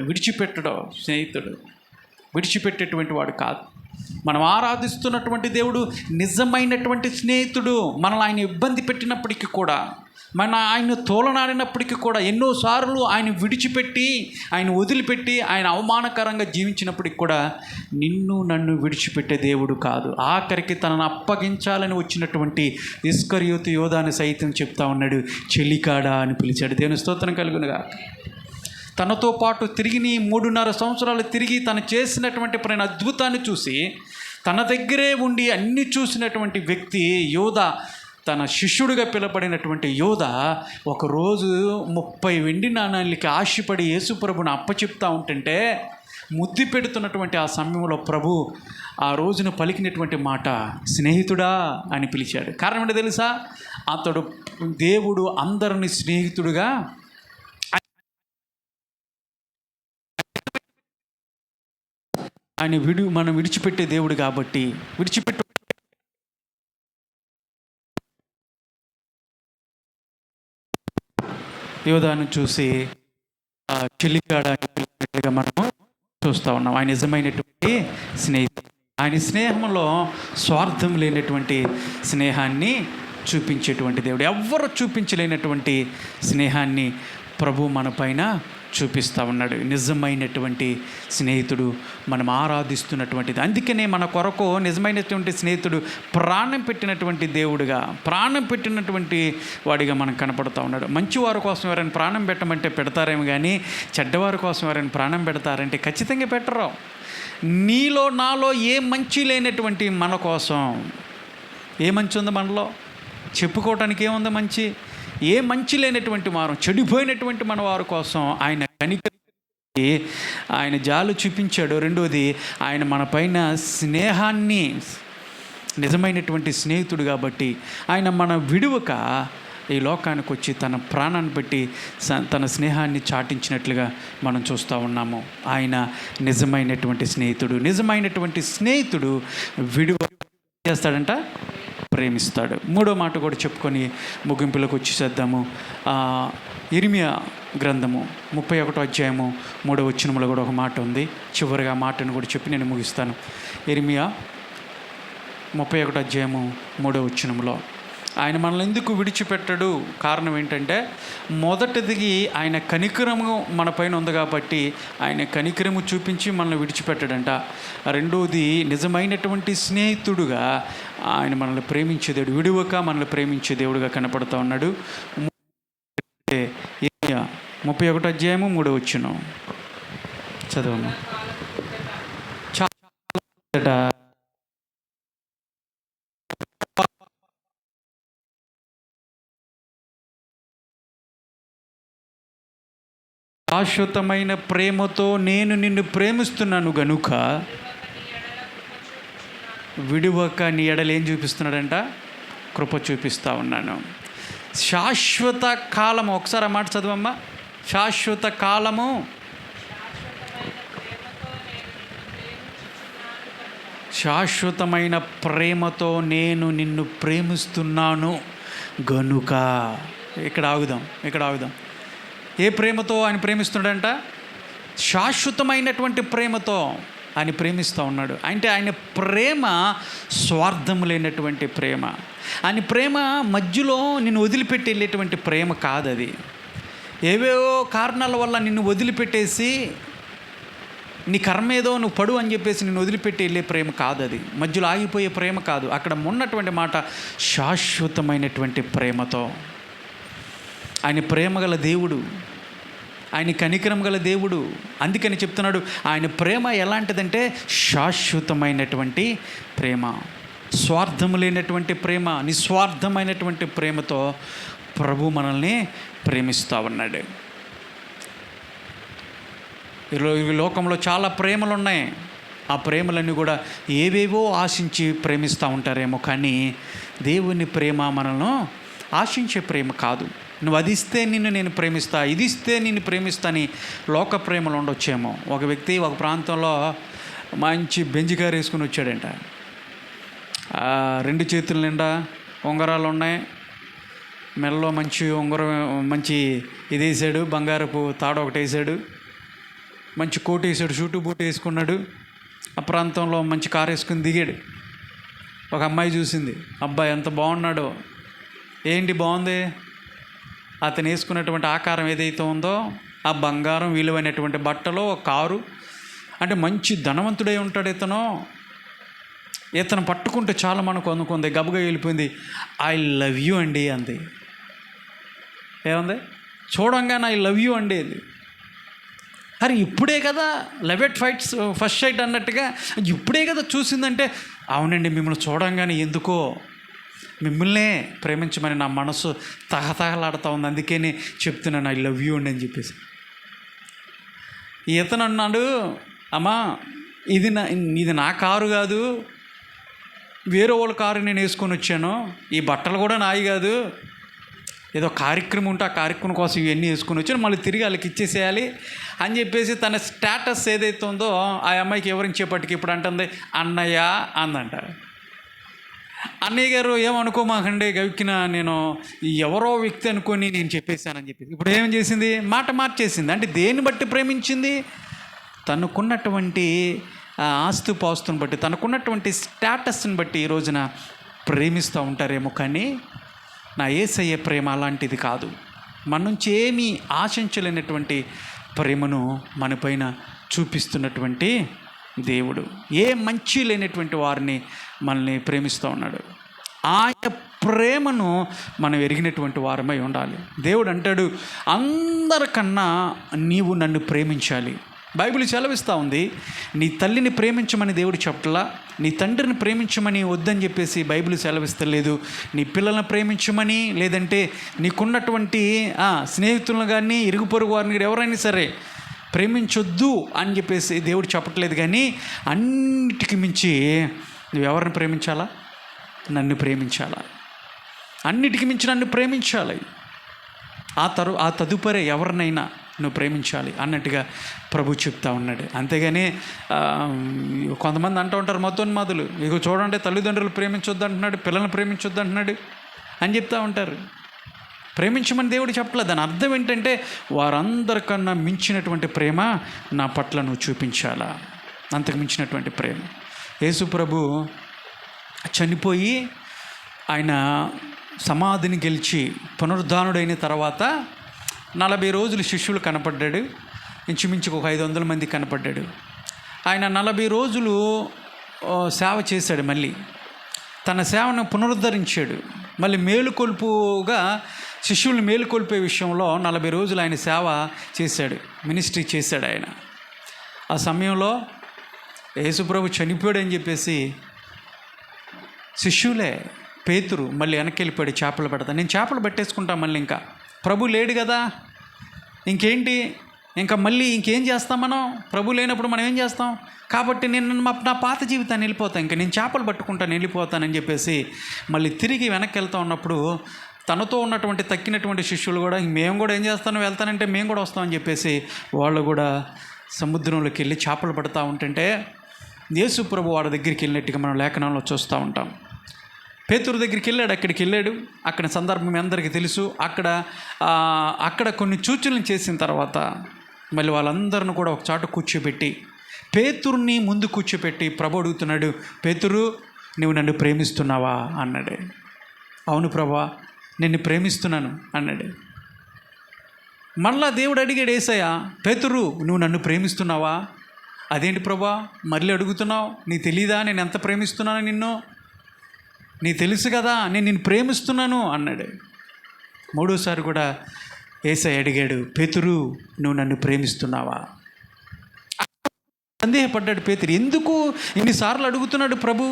S1: విడిచిపెట్టడు. స్నేహితుడు విడిచిపెట్టేటువంటి వాడు కాదు. మనం ఆరాధిస్తున్నటువంటి దేవుడు నిజమైనటువంటి స్నేహితుడు. మనల్ని ఆయన ఇబ్బంది పెట్టినప్పటికీ కూడా, మన ఆయన తోలనాడినప్పటికీ కూడా, ఎన్నోసార్లు ఆయన విడిచిపెట్టి, ఆయన వదిలిపెట్టి, ఆయన అవమానకరంగా జీవించినప్పటికి కూడా నిన్ను నన్ను విడిచిపెట్టే దేవుడు కాదు. ఆఖరికి తనను అప్పగించాలని వచ్చినటువంటి ఇస్కరియోతు యోధాని సైతం చెప్తా ఉన్నాడు, చెలికాడా అని పిలిచాడు. దేవుని స్తోత్రం కలుగునుగా. తనతో పాటు తిరిగి 3.5 సంవత్సరాలు తిరిగి తను చేసినటువంటి పైన అద్భుతాన్ని చూసి తన దగ్గరే ఉండి అన్నీ చూసినటువంటి వ్యక్తి యోధ, తన శిష్యుడిగా పిలబడినటువంటి యోధ, ఒకరోజు 30 వెండి నాణాలకి ఆశపడి యేసుప్రభుని అప్పచెప్తా ఉంటుంటే ముద్దు పెడుతున్నటువంటి ఆ సమయంలో ప్రభు ఆ రోజున పలికినటువంటి మాట స్నేహితుడా అని పిలిచాడు. కారణం ఏంటో తెలుసా? అతడు దేవుడు అందరిని స్నేహితుడుగా, ఆయన మనం విడిచిపెట్టే దేవుడు కాబట్టి యోధాను చూసి చెల్లిగాడగా మనము చూస్తూ ఉన్నాం. ఆయన నిజమైనటువంటి స్నేహితుడు. ఆయన స్నేహంలో స్వార్థం లేనటువంటి స్నేహాన్ని చూపించేటువంటి దేవుడు. ఎవ్వరు చూపించలేనటువంటి స్నేహాన్ని ప్రభు మన పైన చూపిస్తూ ఉన్నాడు. నిజమైనటువంటి స్నేహితుడు మనం ఆరాధిస్తున్నటువంటిది. అందుకనే మన కొరకు నిజమైనటువంటి స్నేహితుడు ప్రాణం పెట్టినటువంటి దేవుడుగా, ప్రాణం పెట్టినటువంటి వాడిగా మనం కనపడుతూ ఉన్నాడు. మంచివారి కోసం ఎవరైనా ప్రాణం పెట్టమంటే పెడతారేమో కానీ చెడ్డవారి కోసం ఎవరైనా ప్రాణం పెడతారంటే ఖచ్చితంగా పెట్టరు. నీలో నాలో ఏ మంచి లేనటువంటి మన కోసం, ఏ మంచి ఉంది మనలో? చెప్పుకోవటానికి ఏముంది మంచి? ఏ మంచి లేనటువంటి వారు, చెడిపోయినటువంటి మన వారి కోసం ఆయన కనికరించి ఆయన జాలు చూపించాడు. రెండోది, ఆయన మన పైన స్నేహాన్ని, నిజమైనటువంటి స్నేహితుడు కాబట్టి ఆయన మన విడువక ఈ లోకానికి వచ్చి తన ప్రాణాన్ని పెట్టి తన స్నేహాన్ని చాటించినట్లుగా మనం చూస్తూ ఉన్నాము. ఆయన నిజమైనటువంటి స్నేహితుడు. నిజమైనటువంటి స్నేహితుడు విడువ చేస్తాడంట, ప్రేమిస్తాడు. మూడో మాట కూడా చెప్పుకొని ముగింపులకు వచ్చేసేద్దాము. ఇర్మియా గ్రంథము 31వ అధ్యాయము 3వ వచనంలో కూడా ఒక మాట ఉంది. చివరిగా మాటను కూడా చెప్పి నేను ముగిస్తాను. ఇర్మియా 31వ అధ్యాయము 3వ వచనంలో ఆయన మనల్ని ఎందుకు విడిచిపెట్టడు? కారణం ఏంటంటే, మొదటిది ఆయన కనికరము మన పైన ఉంది కాబట్టి ఆయన కనికరము చూపించి మనల్ని విడిచిపెట్టడంట. రెండోది, నిజమైనటువంటి స్నేహితుడుగా ఆయన మనల్ని ప్రేమించే దేవుడు, విడువక మనల్ని ప్రేమించే దేవుడుగా కనపడుతూ ఉన్నాడు. 31వ అధ్యాయము 3వ వచనం చదవమ్మా. శాశ్వతమైన ప్రేమతో నేను నిన్ను ప్రేమిస్తున్నాను గనుక విడువక నీ ఎడలు ఏం చూపిస్తున్నాడంట? కృప చూపిస్తూ ఉన్నాను. శాశ్వత కాలము, ఒకసారి ఆ మాట చదవమ్మా. శాశ్వత కాలము, శాశ్వతమైన ప్రేమతో నేను నిన్ను ప్రేమిస్తున్నాను గనుక. ఇక్కడ ఆగుదాం. ఏ ప్రేమతో ఆయన ప్రేమిస్తున్నాడంట? శాశ్వతమైనటువంటి ప్రేమతో ఆయన ప్రేమిస్తూ ఉన్నాడు. అంటే ఆయన ప్రేమ స్వార్థం లేనటువంటి ప్రేమ. ఆయన ప్రేమ మధ్యలో నిన్ను వదిలిపెట్టి వెళ్ళేటువంటి ప్రేమ కాదు. అది ఏవేవో కారణాల వల్ల నిన్ను వదిలిపెట్టేసి నీ కర్మ ఏదో నువ్వు పడు అని చెప్పేసి నిన్ను వదిలిపెట్టి వెళ్ళే ప్రేమ కాదు. అది మధ్యలో ఆగిపోయే ప్రేమ కాదు. అక్కడ ఉన్నటువంటి మాట శాశ్వతమైనటువంటి ప్రేమతో. ఆయన ప్రేమ గల దేవుడు. ఆయన కనికరం గల దేవుడు. అందుకని చెప్తున్నాడు, ఆయన ప్రేమ ఎలాంటిదంటే శాశ్వతమైనటువంటి ప్రేమ, స్వార్థము లేనటువంటి ప్రేమ, నిస్వార్థమైనటువంటి ప్రేమతో ప్రభు మనల్ని ప్రేమిస్తూ ఉన్నాడు. ఈ లోకంలో చాలా ప్రేమలు ఉన్నాయి. ఆ ప్రేమలన్నీ కూడా ఏవేవో ఆశించి ప్రేమిస్తూ ఉంటారేమో, కానీ దేవుని ప్రేమ మనల్ని ఆశించే ప్రేమ కాదు. నువ్వు అది ఇస్తే నేను ప్రేమిస్తా, ఇది ఇస్తే నిన్ను ప్రేమిస్తా అని లోక ప్రేమలు ఉండొచ్చేమో. ఒక వ్యక్తి ఒక ప్రాంతంలో మంచి బెంజ్ కారు వేసుకుని వచ్చాడంట. 2 చేతుల నిండా ఉంగరాలు ఉన్నాయి, మెడలో మంచి ఉంగరం, మంచి ఇది వేసాడు, బంగారపు తాడు ఒకటి వేసాడు, మంచి కోట్ వేసాడు, షూటు బూట్ వేసుకున్నాడు. ఆ ప్రాంతంలో మంచి కారు వేసుకుని దిగాడు. ఒక అమ్మాయి చూసింది, అబ్బాయి ఎంత బాగున్నాడో, ఏంటి బాగుంది, అతను వేసుకున్నటువంటి ఆకారం ఏదైతే ఉందో, ఆ బంగారం, విలువైనటువంటి బట్టలు, కారు, అంటే మంచి ధనవంతుడై ఉంటాడు ఇతను పట్టుకుంటే చాలా మనకు అనుకుంది, గబగ వెళ్ళిపోయింది. ఐ లవ్ యూ అండి అంది. ఏముంది, చూడంగానే ఐ లవ్ యూ అండి అది. అరే ఇప్పుడే కదా లవ్ ఎట్ ఫస్ట్ సైట్ అన్నట్టుగా ఇప్పుడే కదా చూసిందంటే, అవునండి మిమ్మల్ని చూడంగానే ఎందుకో మిమ్మల్నే ప్రేమించమని నా మనసు తహతహలాడుతూ ఉంది, అందుకని చెప్తున్నాను ఐ లవ్ యూ అండి అని చెప్పేసి. ఇతను అన్నాడు, అమ్మా ఇది నా కారు కాదు, వేరే వాళ్ళ కారు నేను వేసుకొని వచ్చాను, ఈ బట్టలు కూడా నాయి కాదు, ఏదో కార్యక్రమం ఉంటే ఆ కార్యక్రమం కోసం ఇవన్నీ వేసుకొని వచ్చాను, మళ్ళీ తిరిగి వాళ్ళకి ఇచ్చేసేయాలి అని చెప్పేసి తన స్టేటస్ ఏదైతే ఉందో ఆ అమ్మాయికి వివరించేపటికి ఇప్పుడు అంటుంది అన్నయ్య అందంట. అన్నయ్య గారు ఏమనుకోమాకండి, గవిక్కిన నేను ఎవరో వ్యక్తి అనుకొని నేను చెప్పేశానని చెప్పేసి ఇప్పుడు ఏం చేసింది, మాట మార్చేసింది. అంటే దేన్ని బట్టి ప్రేమించింది, తనకున్నటువంటి ఆస్తుపాస్తుని బట్టి, తనకున్నటువంటి స్టేటస్ని బట్టి ఈ రోజున ప్రేమిస్తూ ఉంటారేమో, కానీ నా యేసయ్య ప్రేమ అలాంటిది కాదు. మన నుంచి ఏమీ ఆశించలేనటువంటి ప్రేమను మనపైన చూపిస్తున్నటువంటి దేవుడు. ఏ మంచి లేనటువంటి వారిని మనల్ని ప్రేమిస్తూ ఉన్నాడు. ఆయన ప్రేమను మనం ఎరిగినటువంటి వారమై ఉండాలి. దేవుడు అంటాడు, అందరికన్నా నీవు నన్ను ప్రేమించాలి. బైబిల్ సెలవిస్తూ ఉంది, నీ తల్లిని ప్రేమించమని దేవుడు చెప్పట్లా, నీ తండ్రిని ప్రేమించమని వద్దని చెప్పేసి బైబిల్ సెలవిస్తలేదు. నీ పిల్లల్ని ప్రేమించమని, లేదంటే నీకున్నటువంటి స్నేహితులను కానీ ఇరుగు పొరుగు వారిని ఎవరైనా సరే ప్రేమించొద్దు అని చెప్పేసి దేవుడు చెప్పట్లేదు. కానీ అన్నిటికి మించి నువ్వు ఎవరిని ప్రేమించాలా, నన్ను ప్రేమించాలా, అన్నిటికి మించి నన్ను ప్రేమించాలి. ఆ తదుపరి ఎవరినైనా నువ్వు ప్రేమించాలి అన్నట్టుగా ప్రభు చెప్తా ఉన్నాడు. అంతేగాని కొంతమంది అంటూ ఉంటారు మతోన్మాదులు, ఇక చూడండి తల్లిదండ్రులు ప్రేమించొద్దు అంటున్నాడు, పిల్లల్ని ప్రేమించొద్దు అంటున్నాడు అని చెప్తూ ఉంటారు. ప్రేమించమని దేవుడు చెప్పలేదు. దాని అర్థం ఏంటంటే వారందరికన్నా మించినటువంటి ప్రేమ నా పట్ల నువ్వు చూపించాలా, అంతకు మించినటువంటి ప్రేమ. యేసు ప్రభు చనిపోయి ఆయన సమాధిని గెలిచి పునరుద్ధానుడైన తర్వాత 40 రోజులు శిష్యులు కనపడ్డాడు. ఇంచుమించు ఒక 500 మంది కనపడ్డాడు. ఆయన 40 రోజులు సేవ చేశాడు. మళ్ళీ తన సేవను పునరుద్ధరించాడు. మళ్ళీ మేలుకొల్పుగా శిష్యుల్ని మేలుకొల్పే విషయంలో 40 రోజులు ఆయన సేవ చేశాడు, మినిస్ట్రీ చేశాడు ఆయన. ఆ సమయంలో యేసుప్రభు చనిపోయాడని చెప్పేసి శిష్యులే, పేతురు మళ్ళీ వెనక్కి వెళ్ళిపోయాడు, చేపలు పెడతా, నేను చేపలు పట్టేసుకుంటా, మళ్ళీ ఇంకా ప్రభు లేడు కదా, ఇంకేంటి, ఇంకా మళ్ళీ ఇంకేం చేస్తాం మనం, ప్రభు లేనప్పుడు మనం ఏం చేస్తాం, కాబట్టి నేను నా పాత జీవితాన్ని వెళ్ళిపోతాను, ఇంకా నేను చేపలు పట్టుకుంటాను, వెళ్ళిపోతానని చెప్పేసి మళ్ళీ తిరిగి వెనక్కి వెళ్తూ ఉన్నప్పుడు తనతో ఉన్నటువంటి తక్కినటువంటి శిష్యులు కూడా మేము కూడా ఏం చేస్తాను, వెళ్తానంటే మేము కూడా వస్తామని చెప్పేసి వాళ్ళు కూడా సముద్రంలోకి వెళ్ళి చేపలు పడుతూ ఉంటుంటే యేసు ప్రభు వాడి దగ్గరికి వెళ్ళినట్టుగా మనం లేఖనంలో చూస్తూ ఉంటాం. పేతురు దగ్గరికి వెళ్ళాడు, అక్కడికి వెళ్ళాడు. అక్కడ సందర్భం అందరికీ తెలుసు. అక్కడ కొన్ని సూచనలు చేసిన తర్వాత మళ్ళీ వాళ్ళందరిని కూడా ఒక చాటు కూర్చోబెట్టి పేతురుని ముందు కూర్చోబెట్టి ప్రభు అడుగుతున్నాడు, పేతురు నువ్వు నన్ను ప్రేమిస్తున్నావా అన్నాడు. అవును ప్రభా, నిన్ను ప్రేమిస్తున్నాను అన్నాడు. మళ్ళా దేవుడు అడిగాడు, యేసయ్య పేతురు నువ్వు నన్ను ప్రేమిస్తున్నావా? అదేంటి ప్రభా మళ్ళీ అడుగుతున్నావు, నీకు తెలీదా నేను ఎంత ప్రేమిస్తున్నాను నిన్ను, నీకు తెలుసు కదా నేను నిన్ను ప్రేమిస్తున్నాను అన్నాడు. 3వసారి కూడా యేసయ్య అడిగాడు, పేతురు నువ్వు నన్ను ప్రేమిస్తున్నావా? సందేహపడ్డాడు పేతురు. ఎందుకు ఇన్నిసార్లు అడుగుతున్నాడు ప్రభు?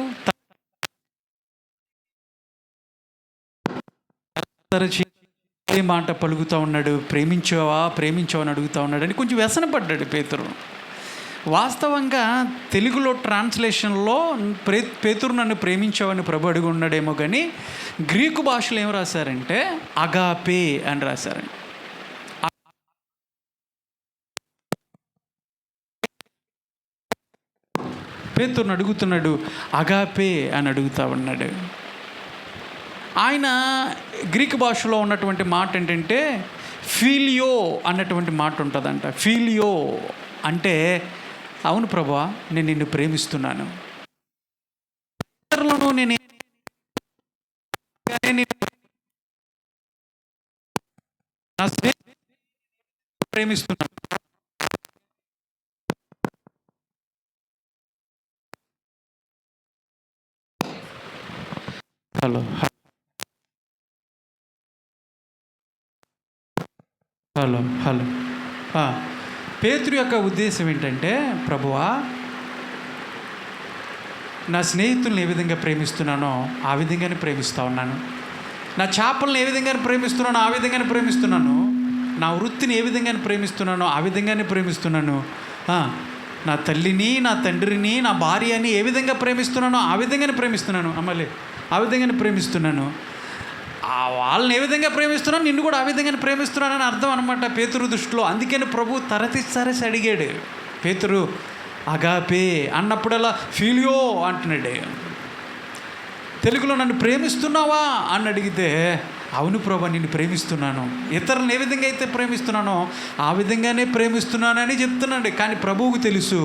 S1: ఏ మాట పలుకుతూ ఉన్నాడు, ప్రేమించావా అని అడుగుతూ ఉన్నాడు అని కొంచెం వ్యసనపడ్డాడు పేతురు. వాస్తవంగా తెలుగులో ట్రాన్స్లేషన్లో పేతురు నన్ను ప్రేమించావని ప్రభు అడుగు ఉన్నాడేమో, కానీ గ్రీకు భాషలో ఏం రాశారంటే అగాపే అని రాశారండి. పేతురుని అడుగుతున్నాడు, అగాపే అని అడుగుతా ఉన్నాడు. ఆయన గ్రీకు భాషలో ఉన్నటువంటి మాట ఏంటంటే ఫీలియో అన్నటువంటి మాట ఉంటుందంట. ఫీలియో అంటే, అవును ప్రభువా, నేను నిన్ను ప్రేమిస్తున్నాను, నేను ప్రేమిస్తున్నాను. హలో హలో హలో పేతురు యొక్క ఉద్దేశం ఏంటంటే, ప్రభువా, నా స్నేహితులను ఏ విధంగా ప్రేమిస్తున్నానో ఆ విధంగానే ప్రేమిస్తూ ఉన్నాను. నా చేపలను ఏ విధంగానే ప్రేమిస్తున్నానో ఆ విధంగానే ప్రేమిస్తున్నాను. నా వృత్తిని ఏ విధంగానే ప్రేమిస్తున్నానో ఆ విధంగానే ప్రేమిస్తున్నాను. నా తల్లిని, నా తండ్రిని, నా భార్యని ఏ విధంగా ప్రేమిస్తున్నానో ఆ విధంగానే ప్రేమిస్తున్నాను. అమ్మలే ఆ విధంగానే ప్రేమిస్తున్నాను. వాళ్ళని ఏ విధంగా ప్రేమిస్తున్నాను, నిన్ను కూడా ఆ విధంగానే ప్రేమిస్తున్నానని అర్థం అనమాట పేతురు దృష్టిలో. అందుకని ప్రభు తరతిసారేసి అడిగాడు, పేతురు అగాపే అన్నప్పుడల్లా ఫీలియో అంటున్నాడు. తెలుగులో నన్ను ప్రేమిస్తున్నావా అని అడిగితే, అవును ప్రభు, నిన్ను ప్రేమిస్తున్నాను, ఇతరులను ఏ విధంగా అయితే ప్రేమిస్తున్నానో ఆ విధంగానే ప్రేమిస్తున్నానని చెప్తున్నాడు. కానీ ప్రభువుకు తెలుసు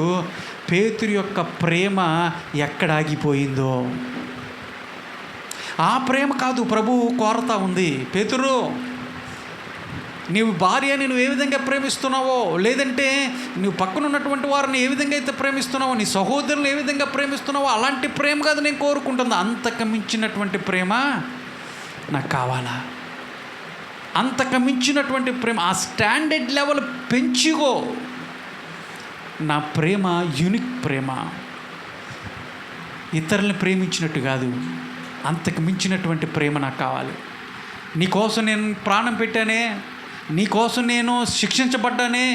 S1: పేతురు యొక్క ప్రేమ ఎక్కడ ఆగిపోయిందో. ఆ ప్రేమ కాదు ప్రభువు కోరతా ఉంది. పేతురు, నీవు భార్యని నువ్వు ఏ విధంగా ప్రేమిస్తున్నావో, లేదంటే నువ్వు పక్కన ఉన్నటువంటి వారిని ఏ విధంగా అయితే ప్రేమిస్తున్నావో, నీ సహోదరులను ఏ విధంగా ప్రేమిస్తున్నావో అలాంటి ప్రేమ కాదు నేను కోరుకుంటుంది. అంతకు మించినటువంటి ప్రేమ నాకు కావాలా. అంతకు మించినటువంటి ప్రేమ, ఆ స్టాండర్డ్ లెవెల్ పెంచుకో. నా ప్రేమ యూనిక్ ప్రేమ, ఇతరులను ప్రేమించినట్టు కాదు, అంతకు మించినటువంటి ప్రేమ నాకు కావాలి. నీకోసం నేను ప్రాణం పెట్టానే, నీకోసం నేను శిక్షించబడ్డానే,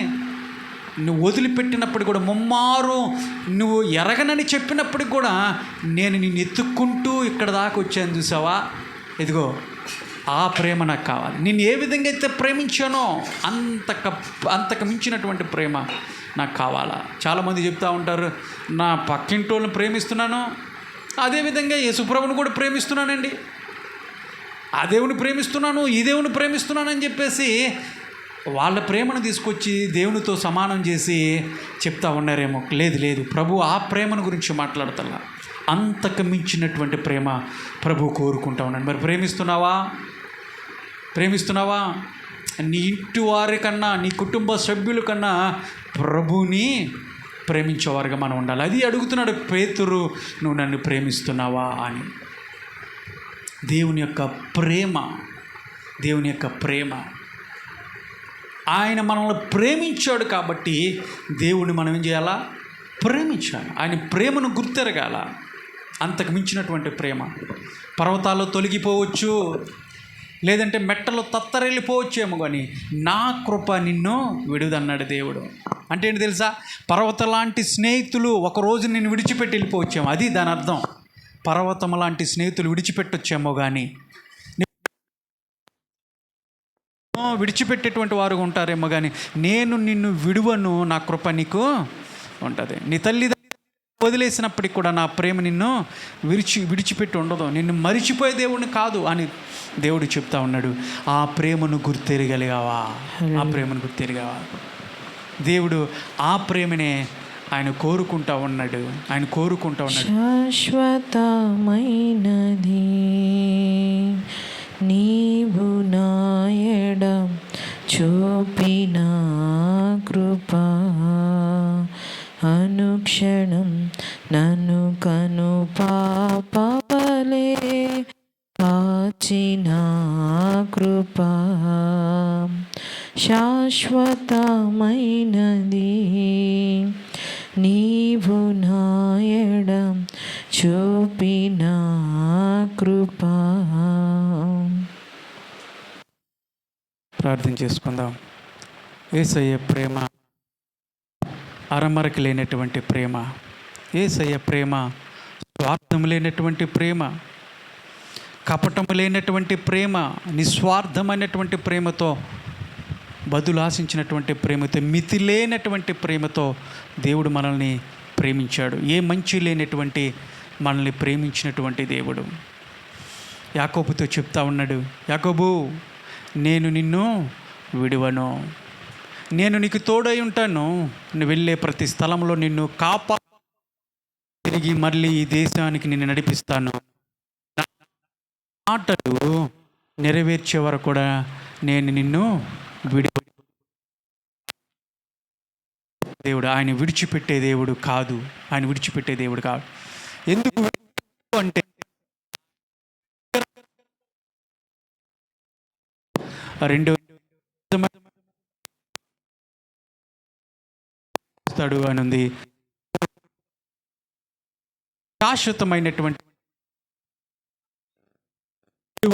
S1: నువ్వు వదిలిపెట్టినప్పుడు కూడా, ముమ్మారు నువ్వు ఎరగనని చెప్పినప్పటికి కూడా నేను నిన్ను ఎత్తుక్కుంటూ ఇక్కడ దాకా వచ్చాను చూసావా, ఇదిగో ఆ ప్రేమ నాకు కావాలి. నేను ఏ విధంగా అయితే ప్రేమించానో అంతకు మించినటువంటి ప్రేమ నాకు కావాలా. చాలామంది చెప్తూ ఉంటారు, నా పక్కింటి వాళ్ళని ప్రేమిస్తున్నాను, అదేవిధంగా యేసుప్రభుని కూడా ప్రేమిస్తున్నానండి, ఆ దేవుని ప్రేమిస్తున్నాను, ఈ దేవుని ప్రేమిస్తున్నానని చెప్పేసి వాళ్ళ ప్రేమను తీసుకొచ్చి దేవునితో సమానం చేసి చెప్తా ఉన్నారేమో. లేదు, ప్రభు ఆ ప్రేమను గురించి మాట్లాడతల్లా. అంతకు మించినటువంటి ప్రేమ ప్రభు కోరుకుంటా ఉన్నాడు. మరి ప్రేమిస్తున్నావా? నీ ఇంటి వారి కన్నా, నీ కుటుంబ సభ్యుల కన్నా ప్రభుని ప్రేమించేవారుగా మనం ఉండాలి. అది అడుగుతున్నాడు పేతురు, నువ్వు నన్ను ప్రేమిస్తున్నావా అని. దేవుని యొక్క ప్రేమ, ఆయన మనల్ని ప్రేమించాడు కాబట్టి దేవుని మనం ఏం చేయాలా? ప్రేమించాలి. ఆయన ప్రేమను గుర్తెరగాల. అంతకు మించినటువంటి ప్రేమ. పర్వతాల్లో తొలగిపోవచ్చు, లేదంటే మెట్టలో తత్తరెళ్ళిపోవచ్చేమో, కానీ నా కృప నిన్ను విడుదన్నాడు దేవుడు. అంటే ఏంటి తెలుసా? పర్వతం లాంటి స్నేహితులు ఒకరోజు నిన్ను విడిచిపెట్టి వెళ్ళిపోవచ్చేమో, అది దాని అర్థం. పర్వతం లాంటి స్నేహితులు విడిచిపెట్టొచ్చేమో, కానీ విడిచిపెట్టేటువంటి వారు ఉంటారేమో, కానీ నేను నిన్ను విడువను, నా కృప నీకు ఉంటుంది. నీ తల్లిదండ్రులు వదిలేసినప్పటికి కూడా నా ప్రేమ నిన్ను విడిచిపెట్టి ఉండదు. నిన్ను మరిచిపోయే దేవుడిని కాదు అని దేవుడు చెప్తా ఉన్నాడు. ఆ ప్రేమను గుర్తెరగలిగావా? దేవుడు ఆ ప్రేమనే ఆయన కోరుకుంటా ఉన్నాడు.
S2: శాశ్వతమైనది నీవు నాయడ చూపిన కృప, అనుక్షణం నన్ను కను పాపలే కాచిన కృప, శాశ్వతమైనది. నీవు నాయడం చూపిన కృపా.
S1: ప్రార్థన చేసుకుందాం. యేసయ్య ప్రేమ అరమరకి లేనటువంటి ప్రేమ. యేసయ్య ప్రేమ స్వార్థం లేనటువంటి ప్రేమ, కపటము లేనటువంటి ప్రేమ, నిస్వార్థమైనటువంటి ప్రేమతో, బదులు ఆశించినటువంటి ప్రేమతో, మితి లేనటువంటి ప్రేమతో దేవుడు మనల్ని ప్రేమించాడు. ఏ మంచి లేనటువంటి మనల్ని ప్రేమించినటువంటి దేవుడు. యాకోబుతో చెప్తా ఉన్నాడు, యాకోబు నేను నిన్ను విడువను, నేను నీకు తోడై ఉంటాను, నువ్వు వెళ్ళే ప్రతి స్థలంలో నిన్ను తిరిగి మళ్ళీ ఈ దేశానికి నిన్ను నడిపిస్తాను. మాటలు నెరవేర్చే వరకు కూడా నేను నిన్ను దేవుడు ఆయన విడిచిపెట్టే దేవుడు కాదు. ఆయన విడిచిపెట్టే దేవుడు కాదు. ఎందుకు అంటే రెండో అని ఉంది. శాశ్వతమైనటువంటి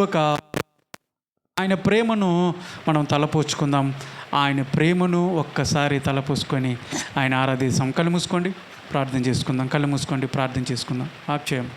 S1: ఒక ఆయన ప్రేమను మనం తలపోచుకుందాం. ఆయన ప్రేమను ఒక్కసారి తలపోసుకొని ఆయన ఆరాధిస్తాం. కళ్ళు మూసుకోండి, ప్రార్థన చేసుకుందాం. కళ్ళు మూసుకోండి, ప్రార్థన చేసుకుందాం. ఆప్ చేయం.